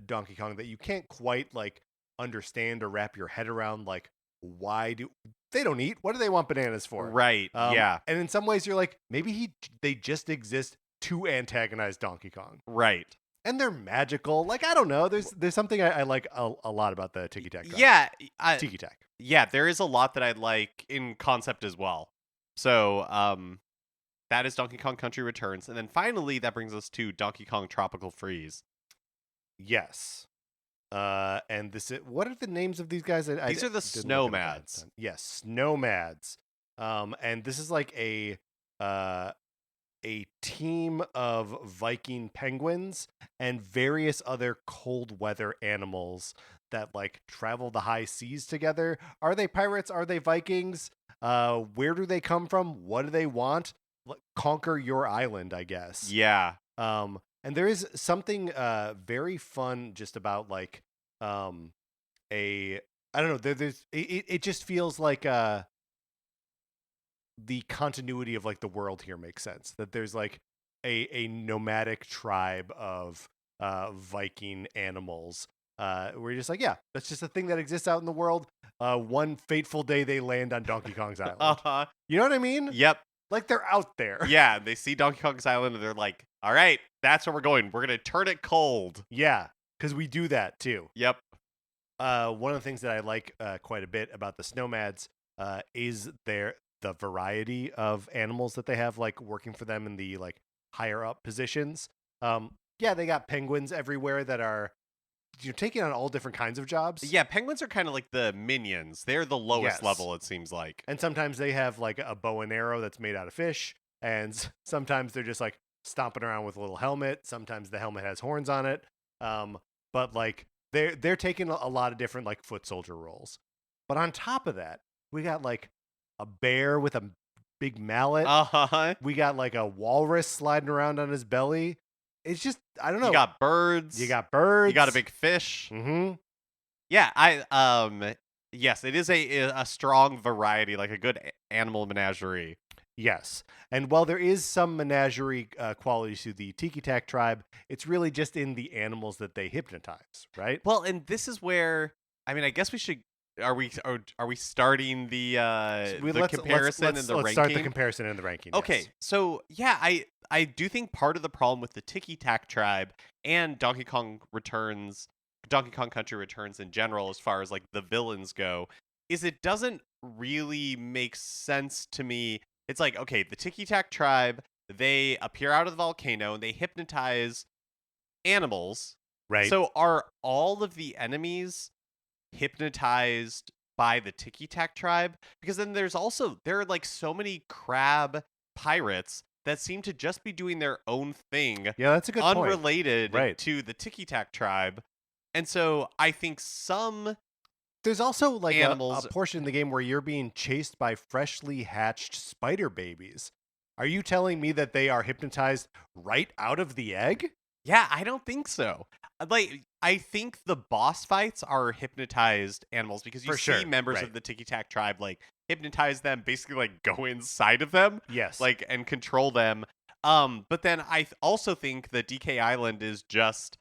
Speaker 1: Donkey Kong that you can't quite like understand or wrap your head around. Like, why do they don't eat? What do they want bananas for?
Speaker 2: Right. Yeah.
Speaker 1: And in some ways you're like, maybe they just exist to antagonize Donkey Kong.
Speaker 2: Right.
Speaker 1: And they're magical. Like, I don't know. There's something I like a lot about the Tiki Tak.
Speaker 2: Yeah.
Speaker 1: Tiki Tak.
Speaker 2: Yeah, there is a lot that I like in concept as well. So that is Donkey Kong Country Returns. And then finally, that brings us to Donkey Kong Tropical Freeze.
Speaker 1: Yes. And what are the names of these guys?
Speaker 2: These are the Snowmads.
Speaker 1: Yes, Snowmads. And this is like a team of Viking penguins and various other cold weather animals that like travel the high seas together. Are they pirates? Are they Vikings? Where do they come from? What do they want? Conquer your island, I guess.
Speaker 2: Yeah.
Speaker 1: And there is something very fun just about like I don't know. It just feels like the continuity of like the world here makes sense. That there's like a nomadic tribe of Viking animals. We're just like, yeah, that's just a thing that exists out in the world. One fateful day they land on Donkey Kong's island. You know what I mean?
Speaker 2: Yep.
Speaker 1: Like they're out there.
Speaker 2: Yeah, they see Donkey Kong's island and they're like, all right, that's where we're going. We're going to turn it cold.
Speaker 1: Yeah, because we do that too.
Speaker 2: Yep.
Speaker 1: One of the things that I like quite a bit about the Snowmads is the variety of animals that they have like working for them in the like higher up positions. Yeah, they got penguins everywhere that are taking on all different kinds of jobs.
Speaker 2: Yeah, penguins are kind of like the minions. They're the lowest level, it seems like.
Speaker 1: And sometimes they have like a bow and arrow that's made out of fish, and sometimes they're just like stomping around with a little helmet. Sometimes the helmet has horns on it. But like they're taking a lot of different like foot soldier roles. But on top of that, we got like a bear with a big mallet. We got like a walrus sliding around on his belly. It's just, I don't know.
Speaker 2: You got birds.
Speaker 1: You got birds.
Speaker 2: You got a big fish.
Speaker 1: Mm-hmm.
Speaker 2: Yeah, yes, it is a strong variety, like a good animal menagerie.
Speaker 1: Yes. And while there is some menagerie qualities to the Tiki Tak tribe, it's really just in the animals that they hypnotize, right?
Speaker 2: Well, and this is where I guess we should. Are we starting the comparison and the
Speaker 1: let's start the
Speaker 2: ranking?
Speaker 1: comparison and the ranking.
Speaker 2: Okay,
Speaker 1: Yes.
Speaker 2: so yeah, I do think part of the problem with the Tiki Tak tribe and Donkey Kong Country Returns in general, as far as like the villains go, is it doesn't really make sense to me. It's like, okay, the Tiki Tak tribe, they appear out of the volcano and they hypnotize animals.
Speaker 1: Right.
Speaker 2: So are all of the enemies hypnotized by the Tiki Tak tribe? Because then there are like so many crab pirates that seem to just be doing their own thing.
Speaker 1: Yeah, that's a good point.
Speaker 2: Unrelated
Speaker 1: Right.
Speaker 2: to the Tiki Tak tribe. And so I think
Speaker 1: there's also like
Speaker 2: animals
Speaker 1: a portion of the game where you're being chased by freshly hatched spider babies. Are you telling me that they are hypnotized right out of the egg?
Speaker 2: Yeah, I don't think so. Like, I think the boss fights are hypnotized animals because you see members of the Tiki Tak tribe like hypnotize them, basically like go inside of them,
Speaker 1: yes,
Speaker 2: like and control them. But then I also think that DK Island is just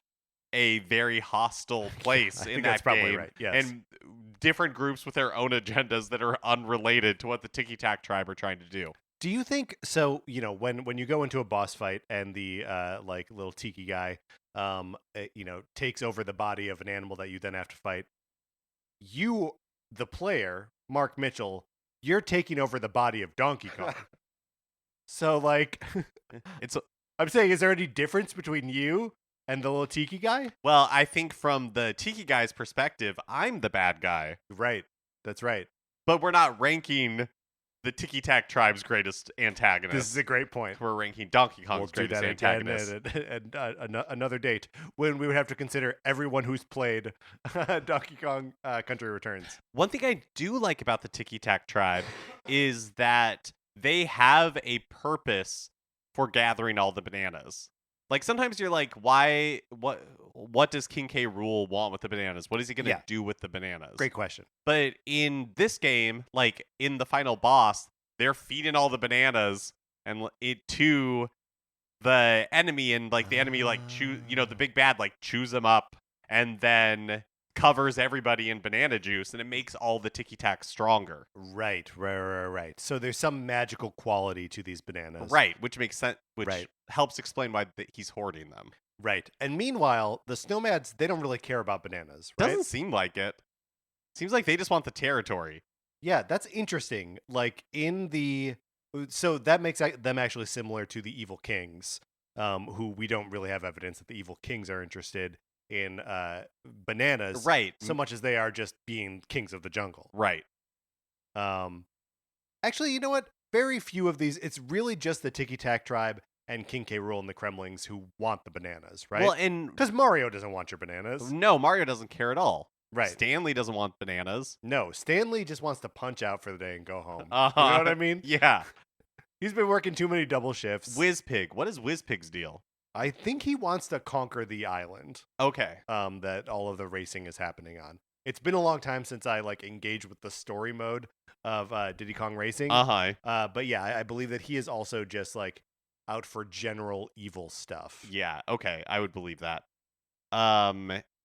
Speaker 2: a very hostile place in that
Speaker 1: that's probably
Speaker 2: game,
Speaker 1: right. Yes,
Speaker 2: and different groups with their own agendas that are unrelated to what the Tiki Tak tribe are trying to do.
Speaker 1: Do you think so? You know, when you go into a boss fight and the like little tiki guy, takes over the body of an animal that you then have to fight, you, the player, Mark Mitchell, you're taking over the body of Donkey Kong. So, like, I'm saying, is there any difference between you and the little tiki guy?
Speaker 2: Well, I think from the tiki guy's perspective, I'm the bad guy.
Speaker 1: Right. That's right.
Speaker 2: But we're not ranking the Tiki Tak tribe's greatest antagonist.
Speaker 1: This is a great point.
Speaker 2: We're ranking Donkey Kong's greatest antagonist.
Speaker 1: And another date when we would have to consider everyone who's played Donkey Kong Country Returns.
Speaker 2: One thing I do like about the Tiki Tak tribe is that they have a purpose for gathering all the bananas. Like, sometimes you're like, why? What does King K. Rool want with the bananas? What is he going to do with the bananas?
Speaker 1: Great question.
Speaker 2: But in this game, like in the final boss, they're feeding all the bananas and it to the enemy, and like the enemy like the big bad like chews them up and then covers everybody in banana juice, and it makes all the Tiki Tak stronger.
Speaker 1: Right. So there's some magical quality to these bananas.
Speaker 2: Right, which makes sense, which helps explain why he's hoarding them.
Speaker 1: Right. And meanwhile, the Snowmads, they don't really care about bananas, right?
Speaker 2: Doesn't seem like it. Seems like they just want the territory.
Speaker 1: Yeah, that's interesting. Like so that makes them actually similar to the Evil Kings, who we don't really have evidence that the Evil Kings are interested in bananas,
Speaker 2: right?
Speaker 1: So much as they are just being kings of the jungle,
Speaker 2: right?
Speaker 1: Actually, you know what? Very few of these. It's really just the Tiki Tak tribe and King K. Rool and the Kremlings who want the bananas, right?
Speaker 2: Well, and
Speaker 1: because Mario doesn't want your bananas.
Speaker 2: No, Mario doesn't care at all.
Speaker 1: Right.
Speaker 2: Stanley doesn't want bananas.
Speaker 1: No, Stanley just wants to punch out for the day and go home.
Speaker 2: Uh-huh.
Speaker 1: You know what I mean?
Speaker 2: Yeah.
Speaker 1: He's been working too many double shifts.
Speaker 2: Whizpig. What is Whizpig's deal?
Speaker 1: I think he wants to conquer the island.
Speaker 2: Okay.
Speaker 1: That all of the racing is happening on. It's been a long time since I like engaged with the story mode of Diddy Kong Racing. But yeah, I believe that he is also just like out for general evil stuff.
Speaker 2: Yeah. Okay. I would believe that.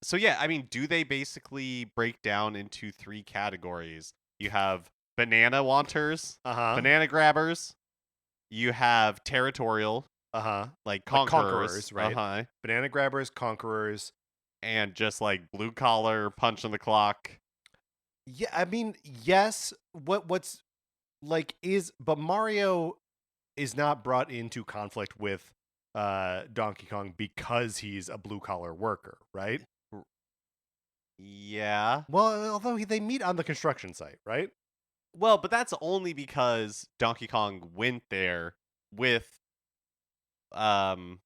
Speaker 2: So yeah, I mean, do they basically break down into 3 categories? You have banana wanters, banana grabbers. You have territorial, like conquerors,
Speaker 1: right? Banana grabbers, conquerors,
Speaker 2: and just like blue collar, punch on the clock.
Speaker 1: Yeah, I mean, yes. What's like but Mario is not brought into conflict with Donkey Kong because he's a blue collar worker, right?
Speaker 2: Yeah.
Speaker 1: Well, although they meet on the construction site, right?
Speaker 2: Well, but that's only because Donkey Kong went there with Pauline.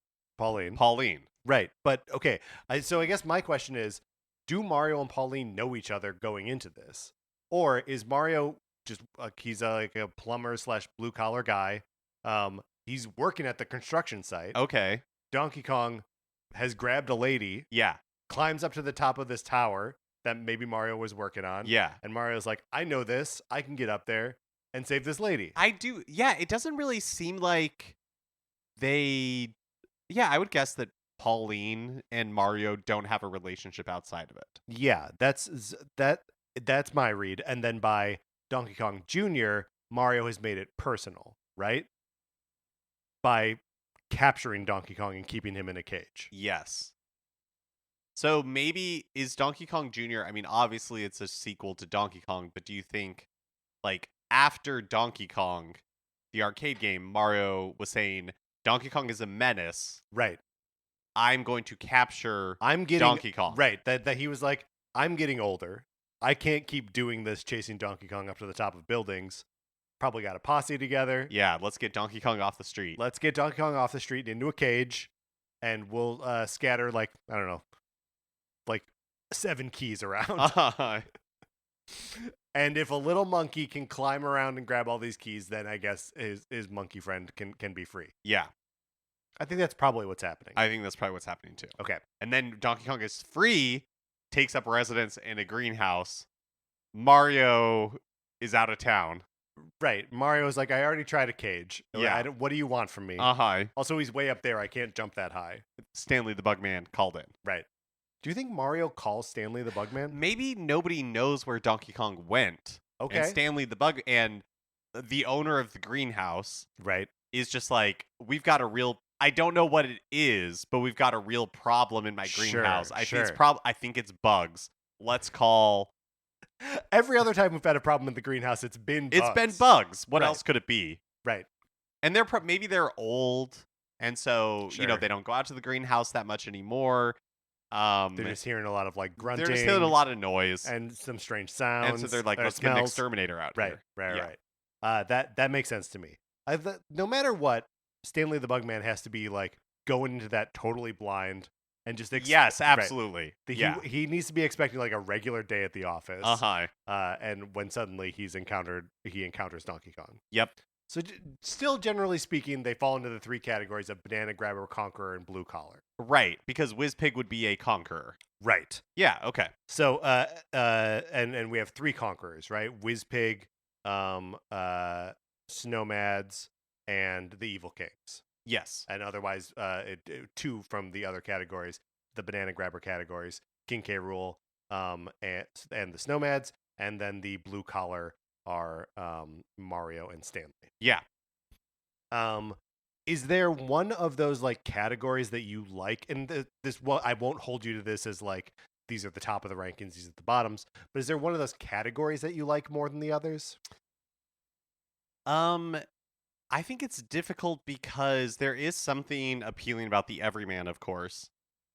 Speaker 1: Right. But okay, so I guess my question is, do Mario and Pauline know each other going into this? Or is Mario just he's like a plumber / blue collar guy? He's working at the construction site.
Speaker 2: Okay.
Speaker 1: Donkey Kong has grabbed a lady.
Speaker 2: Yeah.
Speaker 1: Climbs up to the top of this tower that maybe Mario was working on.
Speaker 2: Yeah.
Speaker 1: And Mario's like, I know this. I can get up there. and save this lady.
Speaker 2: I do. Yeah, it doesn't really seem like they. Yeah, I would guess that Pauline and Mario don't have a relationship outside of it.
Speaker 1: Yeah, that's my read. And then by Donkey Kong Jr., Mario has made it personal, right? By capturing Donkey Kong and keeping him in a cage.
Speaker 2: Yes. So maybe is Donkey Kong Jr., I mean, obviously it's a sequel to Donkey Kong, but do you think, like, after Donkey Kong, the arcade game, Mario was saying, Donkey Kong is a menace.
Speaker 1: Right.
Speaker 2: I'm going to capture
Speaker 1: Donkey
Speaker 2: Kong.
Speaker 1: Right. That he was like, I'm getting older. I can't keep doing this chasing Donkey Kong up to the top of buildings. Probably got a posse together.
Speaker 2: Yeah, let's get Donkey Kong off the street.
Speaker 1: Let's get Donkey Kong off the street into a cage, and we'll scatter, like, I don't know, like 7 keys around. And if a little monkey can climb around and grab all these keys, then I guess his monkey friend can be free.
Speaker 2: Yeah.
Speaker 1: I think that's probably what's happening.
Speaker 2: I think that's probably what's happening too.
Speaker 1: Okay.
Speaker 2: And then Donkey Kong is free, takes up residence in a greenhouse. Mario is out of town.
Speaker 1: Right. Mario's like, I already tried a cage.
Speaker 2: Yeah.
Speaker 1: What do you want from me? Also, he's way up there. I can't jump that high.
Speaker 2: Stanley the Bugman called in.
Speaker 1: Right. Do you think Mario calls Stanley the Bugman?
Speaker 2: Maybe nobody knows where Donkey Kong went.
Speaker 1: Okay.
Speaker 2: And Stanley the Bug and the owner of the greenhouse,
Speaker 1: right,
Speaker 2: is just like, we've got a real. I don't know what it is, but we've got a real problem in my greenhouse. I think it's bugs. Let's call.
Speaker 1: Every other time we've had a problem in the greenhouse, it's been bugs.
Speaker 2: It's been bugs. What else could it be?
Speaker 1: Right.
Speaker 2: And maybe they're old, and so they don't go out to the greenhouse that much anymore.
Speaker 1: They're just hearing a lot of like grunting.
Speaker 2: They're just hearing a lot of noise
Speaker 1: and some strange sounds.
Speaker 2: And so they're like, let's get an exterminator out here.
Speaker 1: Right. That makes sense to me. No matter what, Stanley the Bugman has to be like going into that totally blind and just
Speaker 2: yes, absolutely.
Speaker 1: Right. He needs to be expecting like a regular day at the office. And when suddenly he encounters Donkey Kong.
Speaker 2: Yep.
Speaker 1: So still, generally speaking, they fall into the 3 categories of banana grabber, conqueror, and blue collar.
Speaker 2: Right, because Whizpig would be a conqueror.
Speaker 1: Right.
Speaker 2: Yeah. Okay.
Speaker 1: So and we have 3 conquerors, right? Whizpig, Snowmads, and the Evil Kings.
Speaker 2: Yes.
Speaker 1: And otherwise, 2 from the other categories, the banana grabber categories, King K. Rool, and the Snowmads, and then the blue collar are Mario and Stanley.
Speaker 2: Yeah.
Speaker 1: Is there one of those like categories that you like? And I won't hold you to this as like these are the top of the rankings, these are the bottoms. But is there one of those categories that you like more than the others?
Speaker 2: I think it's difficult because there is something appealing about the everyman, of course.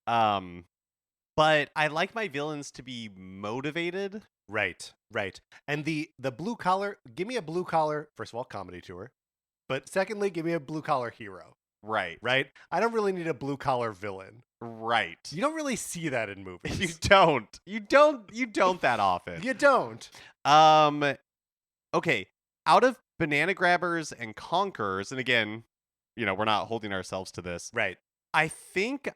Speaker 2: But I like my villains to be motivated.
Speaker 1: Right. And the blue collar, give me a blue collar, first of all, comedy tour. But secondly, give me a blue collar hero.
Speaker 2: Right.
Speaker 1: I don't really need a blue collar villain.
Speaker 2: Right.
Speaker 1: You don't really see that in movies.
Speaker 2: You don't that often.
Speaker 1: You don't.
Speaker 2: Okay. Out of banana grabbers and conquerors, and again, we're not holding ourselves to this.
Speaker 1: Right.
Speaker 2: I think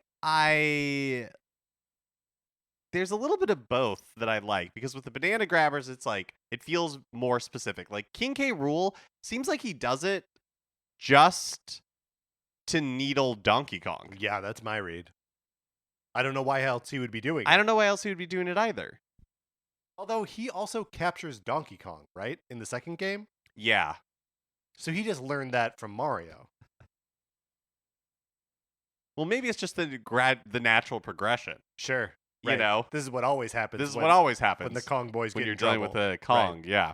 Speaker 2: there's a little bit of both that I like, because with the banana grabbers, it's like, it feels more specific. Like King K. Rool seems like he does it just to needle Donkey Kong.
Speaker 1: Yeah, that's my read. I don't know why else he would be doing it.
Speaker 2: I don't know why else he would be doing it either.
Speaker 1: Although he also captures Donkey Kong, right? In the second game?
Speaker 2: Yeah.
Speaker 1: So he just learned that from Mario.
Speaker 2: Well, maybe it's just the natural progression.
Speaker 1: Sure. Right. This is what always happens.
Speaker 2: What always happens
Speaker 1: when the Kong boys
Speaker 2: when
Speaker 1: get
Speaker 2: you're
Speaker 1: in trouble.
Speaker 2: dealing with a Kong. Right. Yeah.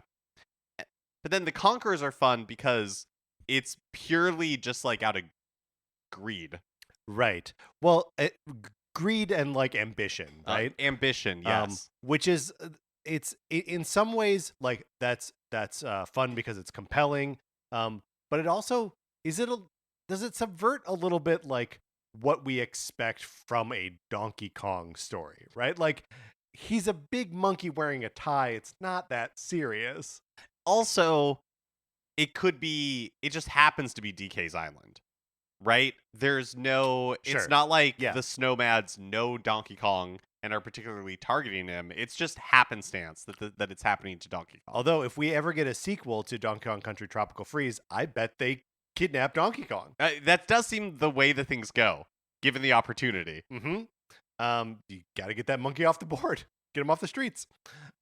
Speaker 2: But then the Conquerors are fun because it's purely just like out of greed.
Speaker 1: Right. Well, greed and like ambition, right?
Speaker 2: Ambition, yes.
Speaker 1: Which is it's in some ways like that's fun because it's compelling. But it also does it subvert a little bit like what we expect from a Donkey Kong story, right? Like he's a big monkey wearing a tie. It's not that serious.
Speaker 2: Also, it just happens to be DK's Island, right? There's no, it's not like the Snowmads know Donkey Kong and are particularly targeting him. It's just happenstance that it's happening to Donkey Kong.
Speaker 1: Although, if we ever get a sequel to Donkey Kong Country Tropical Freeze, I bet they kidnap Donkey Kong.
Speaker 2: That does seem the way that things go, given the opportunity.
Speaker 1: You got to get that monkey off the board. Get him off the streets.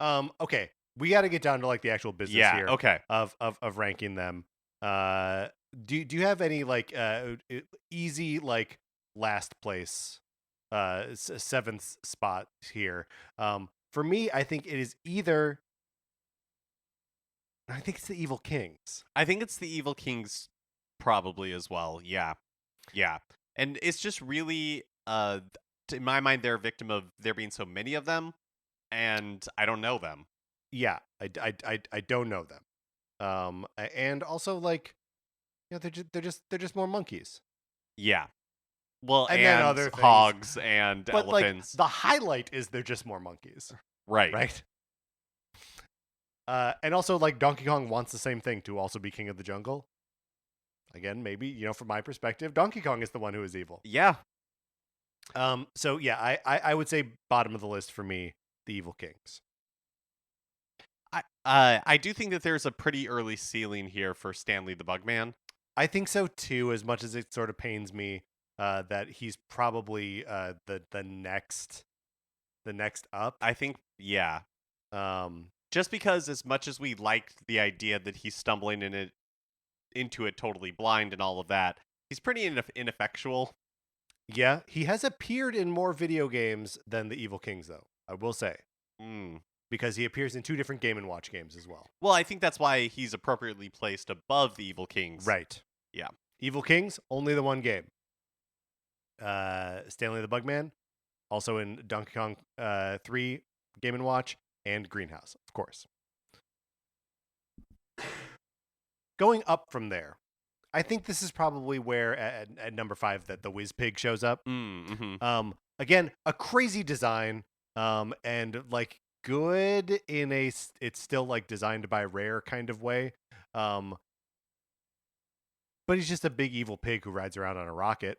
Speaker 1: Okay, we got to get down to like the actual business here.
Speaker 2: Okay.
Speaker 1: Of ranking them. Do you have any like easy like last place, seventh spot here? For me, I think it is either. I think it's the Evil Kings.
Speaker 2: I think it's the Evil Kings, probably as well. Yeah, and it's just really, in my mind, they're a victim of there being so many of them, and I don't know them.
Speaker 1: Yeah, I don't know them. And also like, they're just more monkeys.
Speaker 2: Yeah. Well,
Speaker 1: and then other things.
Speaker 2: Hogs and
Speaker 1: but
Speaker 2: elephants.
Speaker 1: Like, the highlight is they're just more monkeys.
Speaker 2: Right.
Speaker 1: And also, like, Donkey Kong wants the same thing, to also be king of the jungle. Again, maybe, from my perspective, Donkey Kong is the one who is evil.
Speaker 2: Yeah.
Speaker 1: So yeah, I would say bottom of the list for me, the Evil Kings.
Speaker 2: I do think that there's a pretty early ceiling here for Stanley the Bugman.
Speaker 1: I think so too, as much as it sort of pains me that he's probably the next up.
Speaker 2: I think, yeah. Just because as much as we liked the idea that he's stumbling into it totally blind and all of that, he's pretty ineffectual.
Speaker 1: Yeah, he has appeared in more video games than the Evil Kings, though, I will say. Because he appears in 2 different Game & Watch games as well.
Speaker 2: Well, I think that's why he's appropriately placed above the Evil Kings.
Speaker 1: Right.
Speaker 2: Yeah.
Speaker 1: Evil Kings, only the one game. Stanley the Bugman, also in Donkey Kong 3 Game & Watch, and Greenhouse, of course. Going up from there, I think this is probably where at number 5 that the Whiz Pig shows up. Again, a crazy design, and like good in it's still like designed by Rare kind of way. But he's just a big evil pig who rides around on a rocket,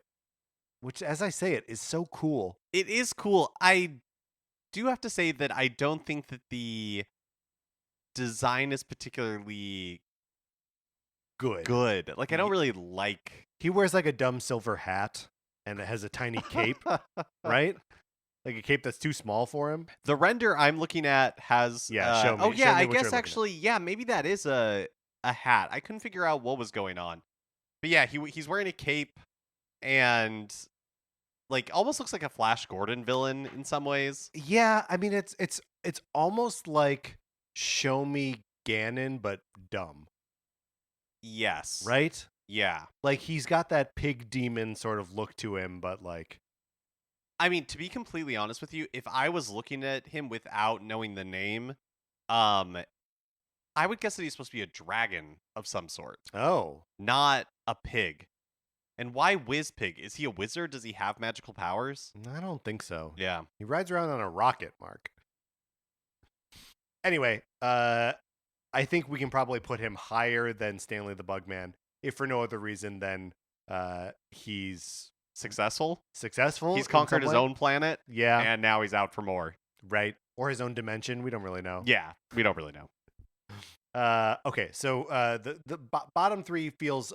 Speaker 1: which, as I say it, is so cool.
Speaker 2: It is cool. I do have to say that I don't think that the design is particularly good. Like, I don't really like...
Speaker 1: He wears like a dumb silver hat and it has a tiny cape, right? Like a cape that's too small for him.
Speaker 2: The render I'm looking at has...
Speaker 1: Yeah, show me.
Speaker 2: Oh, yeah, I guess actually, yeah, maybe that is a hat. I couldn't figure out what was going on. But yeah, he's wearing a cape and... like almost looks like a Flash Gordon villain in some ways.
Speaker 1: Yeah, I mean it's almost like Show Me Ganon but dumb.
Speaker 2: Yes.
Speaker 1: Right?
Speaker 2: Yeah.
Speaker 1: Like he's got that pig demon sort of look to him, but like,
Speaker 2: I mean, to be completely honest with you, if I was looking at him without knowing the name, I would guess that he's supposed to be a dragon of some sort.
Speaker 1: Oh.
Speaker 2: Not a pig. And why Whiz Pig? Is he a wizard? Does he have magical powers?
Speaker 1: I don't think so.
Speaker 2: Yeah.
Speaker 1: He rides around on a rocket, Mark. Anyway, I think we can probably put him higher than Stanley the Bugman, if for no other reason than he's
Speaker 2: successful.
Speaker 1: He's
Speaker 2: conquered his own planet.
Speaker 1: Yeah.
Speaker 2: And now he's out for more.
Speaker 1: Right. Or his own dimension. We don't really know.
Speaker 2: Yeah, we don't really know.
Speaker 1: Okay, so the bottom 3 feels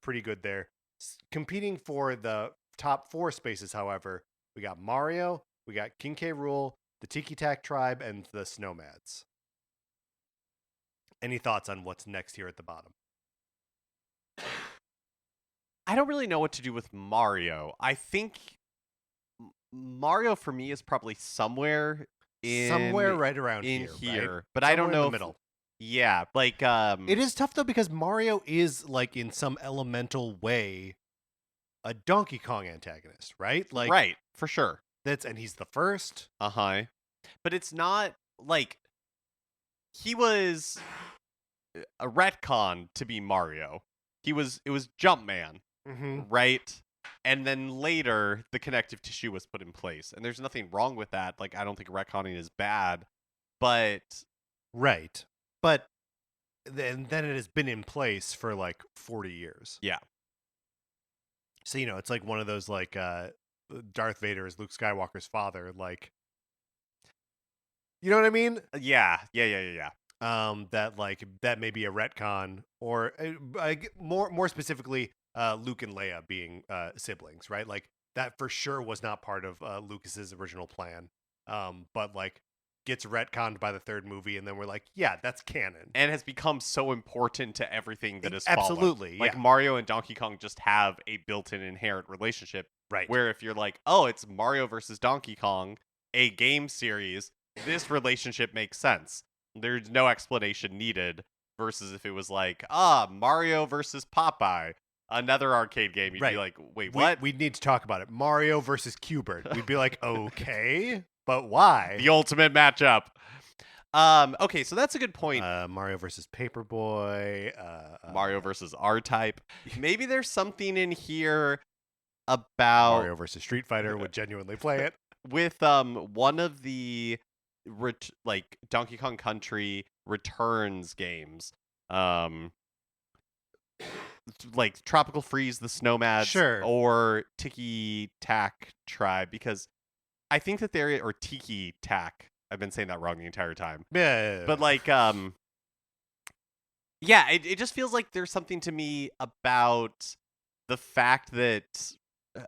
Speaker 1: pretty good there. Competing for the top 4 spaces, however, we got Mario, we got King K. Rool, the Tiki Tak Tribe, and the Snowmads. Any thoughts on what's next here at the bottom?
Speaker 2: I don't really know what to do with Mario. I think Mario for me is probably somewhere
Speaker 1: right around
Speaker 2: here,
Speaker 1: right?
Speaker 2: But
Speaker 1: somewhere
Speaker 2: I don't know
Speaker 1: in the middle.
Speaker 2: Yeah, like
Speaker 1: it is tough though because Mario is like in some elemental way a Donkey Kong antagonist, right? Like
Speaker 2: right, for sure.
Speaker 1: And he's the first.
Speaker 2: Uh-huh. But it's not like he was a retcon to be Mario. It was Jumpman, right? And then later the connective tissue was put in place. And there's nothing wrong with that. Like I don't think retconning is bad, but
Speaker 1: right. But then it has been in place for like 40 years.
Speaker 2: Yeah.
Speaker 1: So, it's like one of those like Darth Vader is Luke Skywalker's father. Like You know what I mean?
Speaker 2: Yeah.
Speaker 1: That may be a retcon, or more specifically, Luke and Leia being siblings, right? Like that for sure was not part of Lucas's original plan, but like gets retconned by the third movie, and then we're like, yeah, that's canon,
Speaker 2: and has become so important to everything that has followed.
Speaker 1: Absolutely,
Speaker 2: Like
Speaker 1: yeah.
Speaker 2: Mario and Donkey Kong just have a built-in inherent relationship,
Speaker 1: Right.
Speaker 2: where if you're like, oh, it's Mario versus Donkey Kong, a game series, this relationship makes sense. There's no explanation needed. Versus if it was like, Mario versus Popeye, another arcade game, you'd be
Speaker 1: Right.
Speaker 2: like, wait, what?
Speaker 1: We'd need to talk about it. Mario versus Q*bert. We'd be like, okay, but why?
Speaker 2: The ultimate matchup. Okay, so that's a good point.
Speaker 1: Mario versus Paperboy.
Speaker 2: Mario versus R-Type. Maybe there's something in here about
Speaker 1: Mario versus Street Fighter would genuinely play it.
Speaker 2: With one of the like Donkey Kong Country Returns games. Like Tropical Freeze, the Snowmads,
Speaker 1: Sure.
Speaker 2: or Tiki Tack Tribe, because I think that they're, or Tiki Tack. I've been saying that wrong the entire time.
Speaker 1: Yeah.
Speaker 2: But like, yeah, it just feels like there's something to me about the fact that,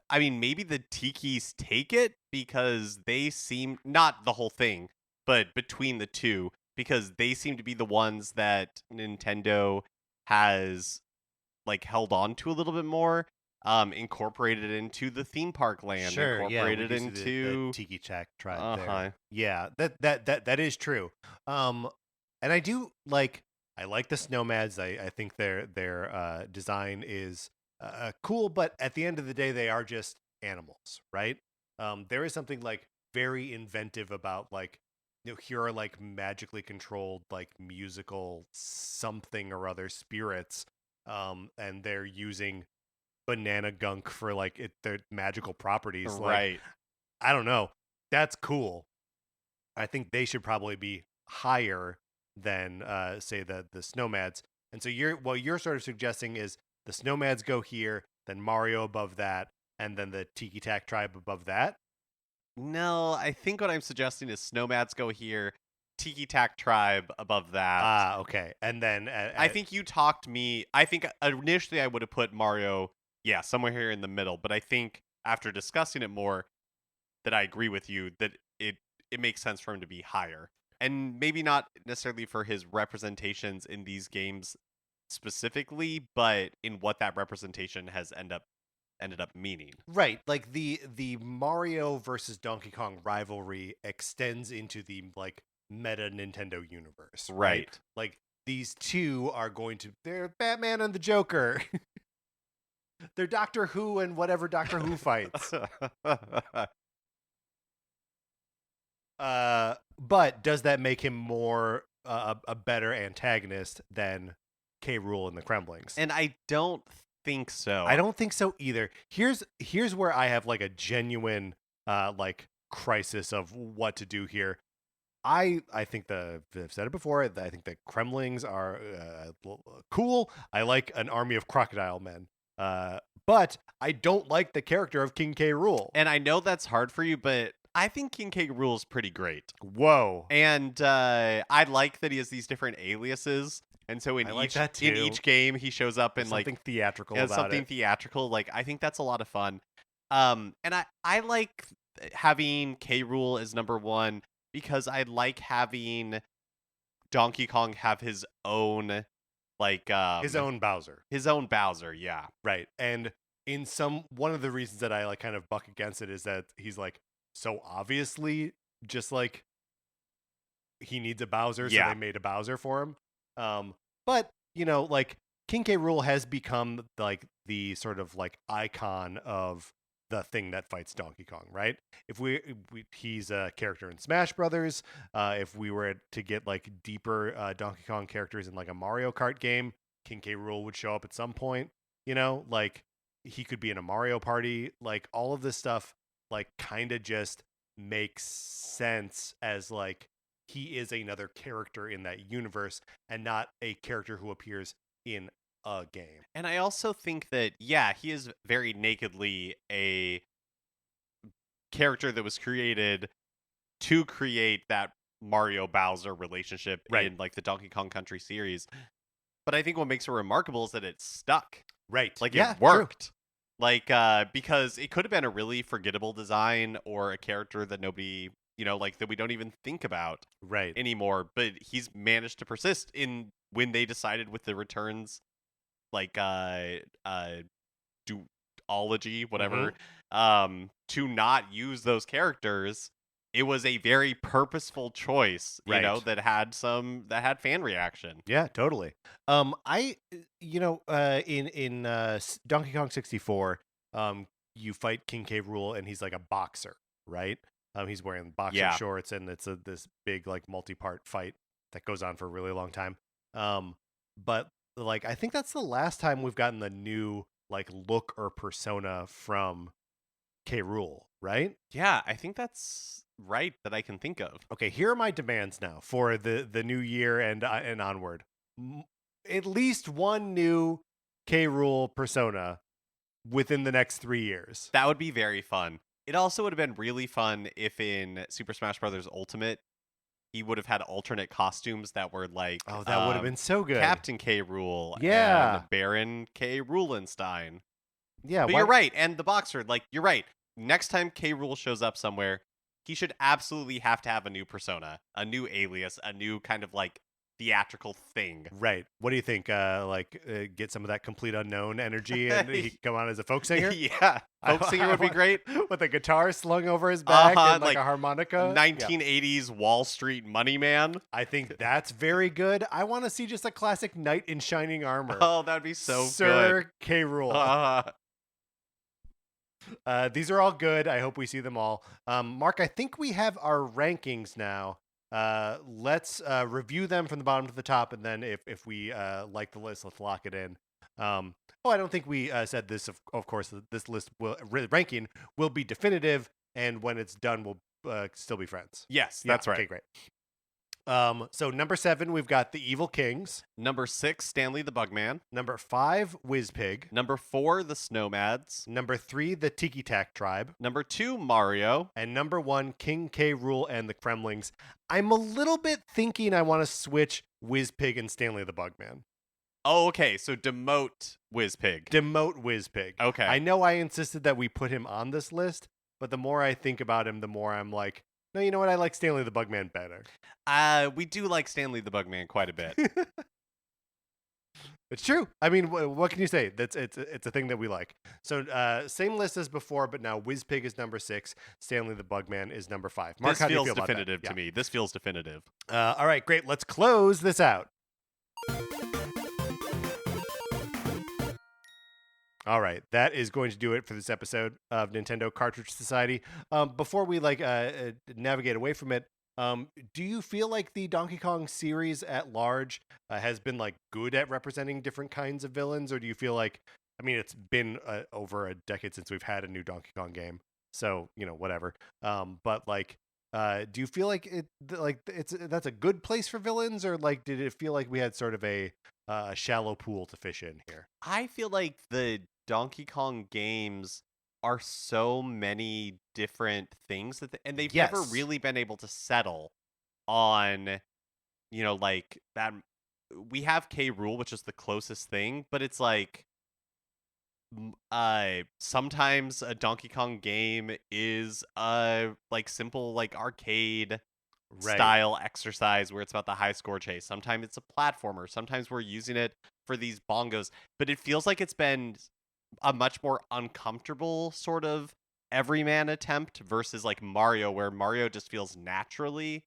Speaker 2: I mean, maybe the Tikis take it because they seem, not the whole thing, but between the two, because they seem to be the ones that Nintendo has like held on to a little bit more, incorporated into the theme park land,
Speaker 1: sure,
Speaker 2: incorporated
Speaker 1: into the Tiki Tack Tribe there.
Speaker 2: Uh-huh.
Speaker 1: Yeah, that is true. And I like the Snowmads. I think their design is cool, but at the end of the day, they are just animals, right? There is something like very inventive about like, here are like magically controlled like musical something or other spirits, and they're using banana gunk for like their magical properties.
Speaker 2: Right.
Speaker 1: Like, I don't know. That's cool. I think they should probably be higher than say the Snowmads. And so what you're sort of suggesting is the Snowmads go here, then Mario above that, and then the Tiki Tack Tribe above that.
Speaker 2: No, I think what I'm suggesting is Snowmads go here, Tiki Tack Tribe above that.
Speaker 1: Okay. And then
Speaker 2: I think you talked me. I think initially I would have put Mario, somewhere here in the middle. But I think after discussing it more, that I agree with you that it makes sense for him to be higher, and maybe not necessarily for his representations in these games specifically, but in what that representation has ended up meaning.
Speaker 1: Right, like the Mario versus Donkey Kong rivalry extends into the like meta Nintendo universe, right? Like these two are they're Batman and the Joker. They're Doctor Who and whatever Doctor Who fights. But does that make him more a better antagonist than K. Rool and the Kremlings?
Speaker 2: And I don't think so.
Speaker 1: I don't think so either. Here's where I have like a genuine like crisis of what to do here. I think I've said it before. I think the Kremlings are cool. I like an army of crocodile men. But I don't like the character of King K. Rool.
Speaker 2: And I know that's hard for you, but I think King K. Rool is pretty great.
Speaker 1: Whoa.
Speaker 2: And I like that he has these different aliases. And so in each game he shows up in
Speaker 1: something
Speaker 2: like
Speaker 1: theatrical
Speaker 2: about something
Speaker 1: it.
Speaker 2: theatrical. Like I think that's a lot of fun. And I like having K. Rool as number one because I like having Donkey Kong have his own like
Speaker 1: his own Bowser.
Speaker 2: His own Bowser, yeah.
Speaker 1: Right. And in one of the reasons that I like kind of buck against it is that he's like so obviously just like he needs a Bowser, so they made a Bowser for him. But like King K. Rool has become like the sort of like icon of the thing that fights Donkey Kong, right? If he's a character in Smash Brothers. If we were to get like deeper Donkey Kong characters in like a Mario Kart game, King K. Rool would show up at some point. Like he could be in a Mario Party. Like all of this stuff, like kind of just makes sense as like he is another character in that universe and not a character who appears in a game.
Speaker 2: And I also think that, he is very nakedly a character that was created to create that Mario Bowser relationship
Speaker 1: Right.
Speaker 2: in like the Donkey Kong Country series. But I think what makes it remarkable is that it stuck.
Speaker 1: Right.
Speaker 2: Like
Speaker 1: Yeah,
Speaker 2: it worked. Like because it could have been a really forgettable design or a character that nobody, like that we don't even think about
Speaker 1: right.
Speaker 2: anymore, but he's managed to persist in when they decided with the returns like duology, whatever, to not use those characters. It was a very purposeful choice,
Speaker 1: Right.
Speaker 2: that had fan reaction.
Speaker 1: Yeah, totally. I in Donkey Kong 64, you fight King K. Rool and he's like a boxer, right? He's wearing boxer
Speaker 2: Yeah.
Speaker 1: shorts and it's this big like multi-part fight that goes on for a really long time. But like I think that's the last time we've gotten the new like look or persona from K. Rool, right?
Speaker 2: Yeah, I think that's right that I can think of.
Speaker 1: Okay, here are my demands now for the new year and onward. At least one new K. Rool persona within the next 3 years.
Speaker 2: That would be very fun. It also would have been really fun if in Super Smash Bros. Ultimate, he would have had alternate costumes that were like,
Speaker 1: oh, that would have been so good.
Speaker 2: Captain K. Rool,
Speaker 1: yeah,
Speaker 2: and Baron K. Roolenstein.
Speaker 1: Yeah,
Speaker 2: but you're right, and the boxer, like you're right. Next time K. Rool shows up somewhere, he should absolutely have to have a new persona, a new alias, a new kind of like theatrical thing.
Speaker 1: Right. What do you think? Get some of that complete unknown energy and he come on as a folk singer?
Speaker 2: Yeah. Folk singer would be great.
Speaker 1: With a guitar slung over his back and like a harmonica.
Speaker 2: 1980s Wall Street money man.
Speaker 1: I think that's very good. I want to see just a classic knight in shining armor.
Speaker 2: Oh, that'd be so
Speaker 1: Sir
Speaker 2: good.
Speaker 1: K. Rool. These are all good. I hope we see them all. Mark, I think we have our rankings now. Let's review them from the bottom to the top, and then if we like the list, let's lock it in. I don't think we said this. Of course, this list ranking will be definitive, and when it's done, we'll still be friends.
Speaker 2: Yes, that's right.
Speaker 1: Okay, great. So number 7, we've got the Evil Kings.
Speaker 2: Number 6, Stanley the Bugman.
Speaker 1: Number 5, Whizpig.
Speaker 2: Number 4, the Snowmads.
Speaker 1: Number 3, the Tiki Tak Tribe.
Speaker 2: Number 2, Mario.
Speaker 1: And number 1, King K. Rool and the Kremlings. I'm a little bit thinking I want to switch Whizpig and Stanley the Bugman.
Speaker 2: Oh, okay. So demote Whizpig.
Speaker 1: Demote Whizpig.
Speaker 2: Okay.
Speaker 1: I know I insisted that we put him on this list, but the more I think about him, the more I'm like, no, you know what? I like Stanley the Bugman better.
Speaker 2: We do like Stanley the Bugman quite a bit.
Speaker 1: It's true. I mean, what can you say? It's a thing that we like. So same list as before, but now Whizpig is number 6. Stanley the Bugman is number 5. Mark,
Speaker 2: this
Speaker 1: how do you
Speaker 2: feels
Speaker 1: feel about that?
Speaker 2: definitive to me. This feels definitive.
Speaker 1: All right, great. Let's close this out. All right, that is going to do it for this episode of Nintendo Cartridge Society. Before we navigate away from it, do you feel like the Donkey Kong series at large has been like good at representing different kinds of villains, or do you feel like, I mean, it's been over a decade since we've had a new Donkey Kong game, so whatever. But like, do you feel like that's a good place for villains, or like did it feel like we had sort of a shallow pool to fish in here?
Speaker 2: I feel like the Donkey Kong games are so many different things and they've never really been able to settle on, like that. We have K. Rool, which is the closest thing, but it's like, sometimes a Donkey Kong game is like simple like arcade style exercise where it's about the high score chase. Sometimes it's a platformer. Sometimes we're using it for these bongos, but it feels like it's been a much more uncomfortable sort of everyman attempt versus like Mario, where Mario just feels naturally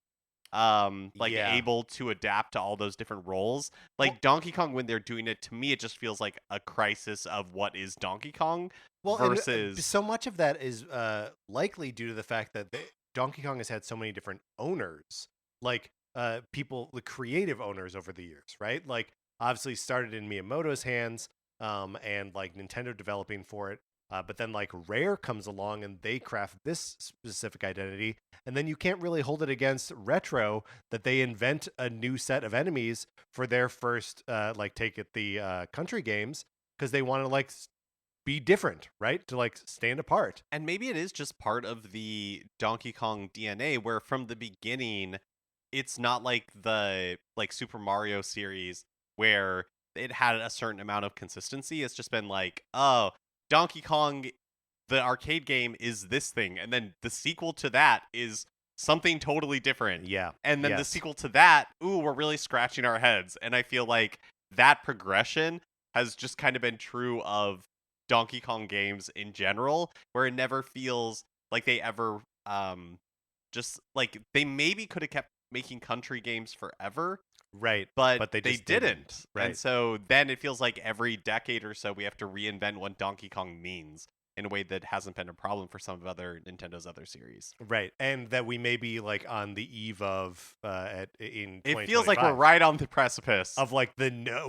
Speaker 2: able to adapt to all those different roles. Like Donkey Kong, when they're doing it, to me it just feels like a crisis of what is Donkey Kong versus
Speaker 1: so much of that is likely due to the fact that Donkey Kong has had so many different owners, like people, the creative owners over the years, right? Like obviously started in Miyamoto's hands, and like Nintendo developing for it. But then like Rare comes along and they craft this specific identity, and then you can't really hold it against Retro that they invent a new set of enemies for their first take at the country games, because they want to like be different, right? To like stand apart.
Speaker 2: And maybe it is just part of the Donkey Kong DNA where from the beginning it's not like the Super Mario series where it had a certain amount of consistency. It's just been like, oh, Donkey Kong, the arcade game is this thing, and then the sequel to that is something totally different.
Speaker 1: Yeah.
Speaker 2: And then the sequel to that, ooh, we're really scratching our heads. And I feel like that progression has just kind of been true of Donkey Kong games in general, where it never feels like they ever just like they maybe could have kept making country games forever.
Speaker 1: Right.
Speaker 2: But
Speaker 1: they
Speaker 2: they
Speaker 1: just
Speaker 2: didn't.
Speaker 1: Right.
Speaker 2: And so then it feels like every decade or so we have to reinvent what Donkey Kong means in a way that hasn't been a problem for some of Nintendo's other series.
Speaker 1: Right. And that we may be like on the eve of in
Speaker 2: it feels like we're right on the precipice
Speaker 1: of like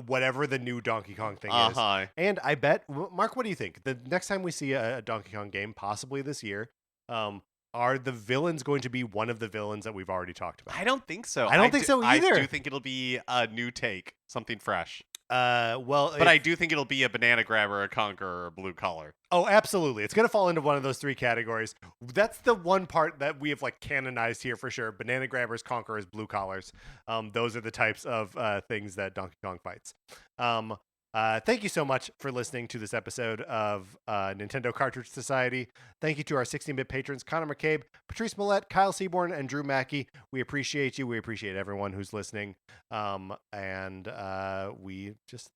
Speaker 1: whatever the new Donkey Kong thing is. And I bet, Mark, what do you think? The next time we see a Donkey Kong game, possibly this year, are the villains going to be one of the villains that we've already talked about?
Speaker 2: I don't think so.
Speaker 1: I don't think so either.
Speaker 2: I do think it'll be a new take, something fresh.
Speaker 1: But
Speaker 2: I do think it'll be a banana grabber, a conqueror, or a blue collar.
Speaker 1: Oh, absolutely. It's going to fall into one of those three categories. That's the one part that we have like canonized here for sure. Banana grabbers, conquerors, blue collars. Those are the types of things that Donkey Kong fights. Thank you so much for listening to this episode of Nintendo Cartridge Society. Thank you to our 16-bit patrons, Connor McCabe, Patrice Millette, Kyle Seaborn, and Drew Mackey. We appreciate you. We appreciate everyone who's listening. And we just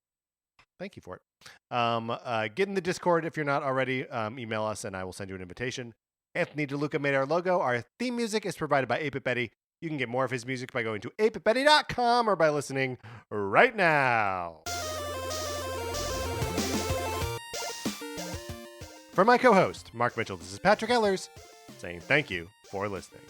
Speaker 1: thank you for it. Get in the Discord if you're not already. Email us and I will send you an invitation. Anthony DeLuca made our logo. Our theme music is provided by 8-Bit Betty. You can get more of his music by going to 8bitbetty.com or by listening right now. For my co-host, Mark Mitchell, this is Patrick Ellers saying thank you for listening.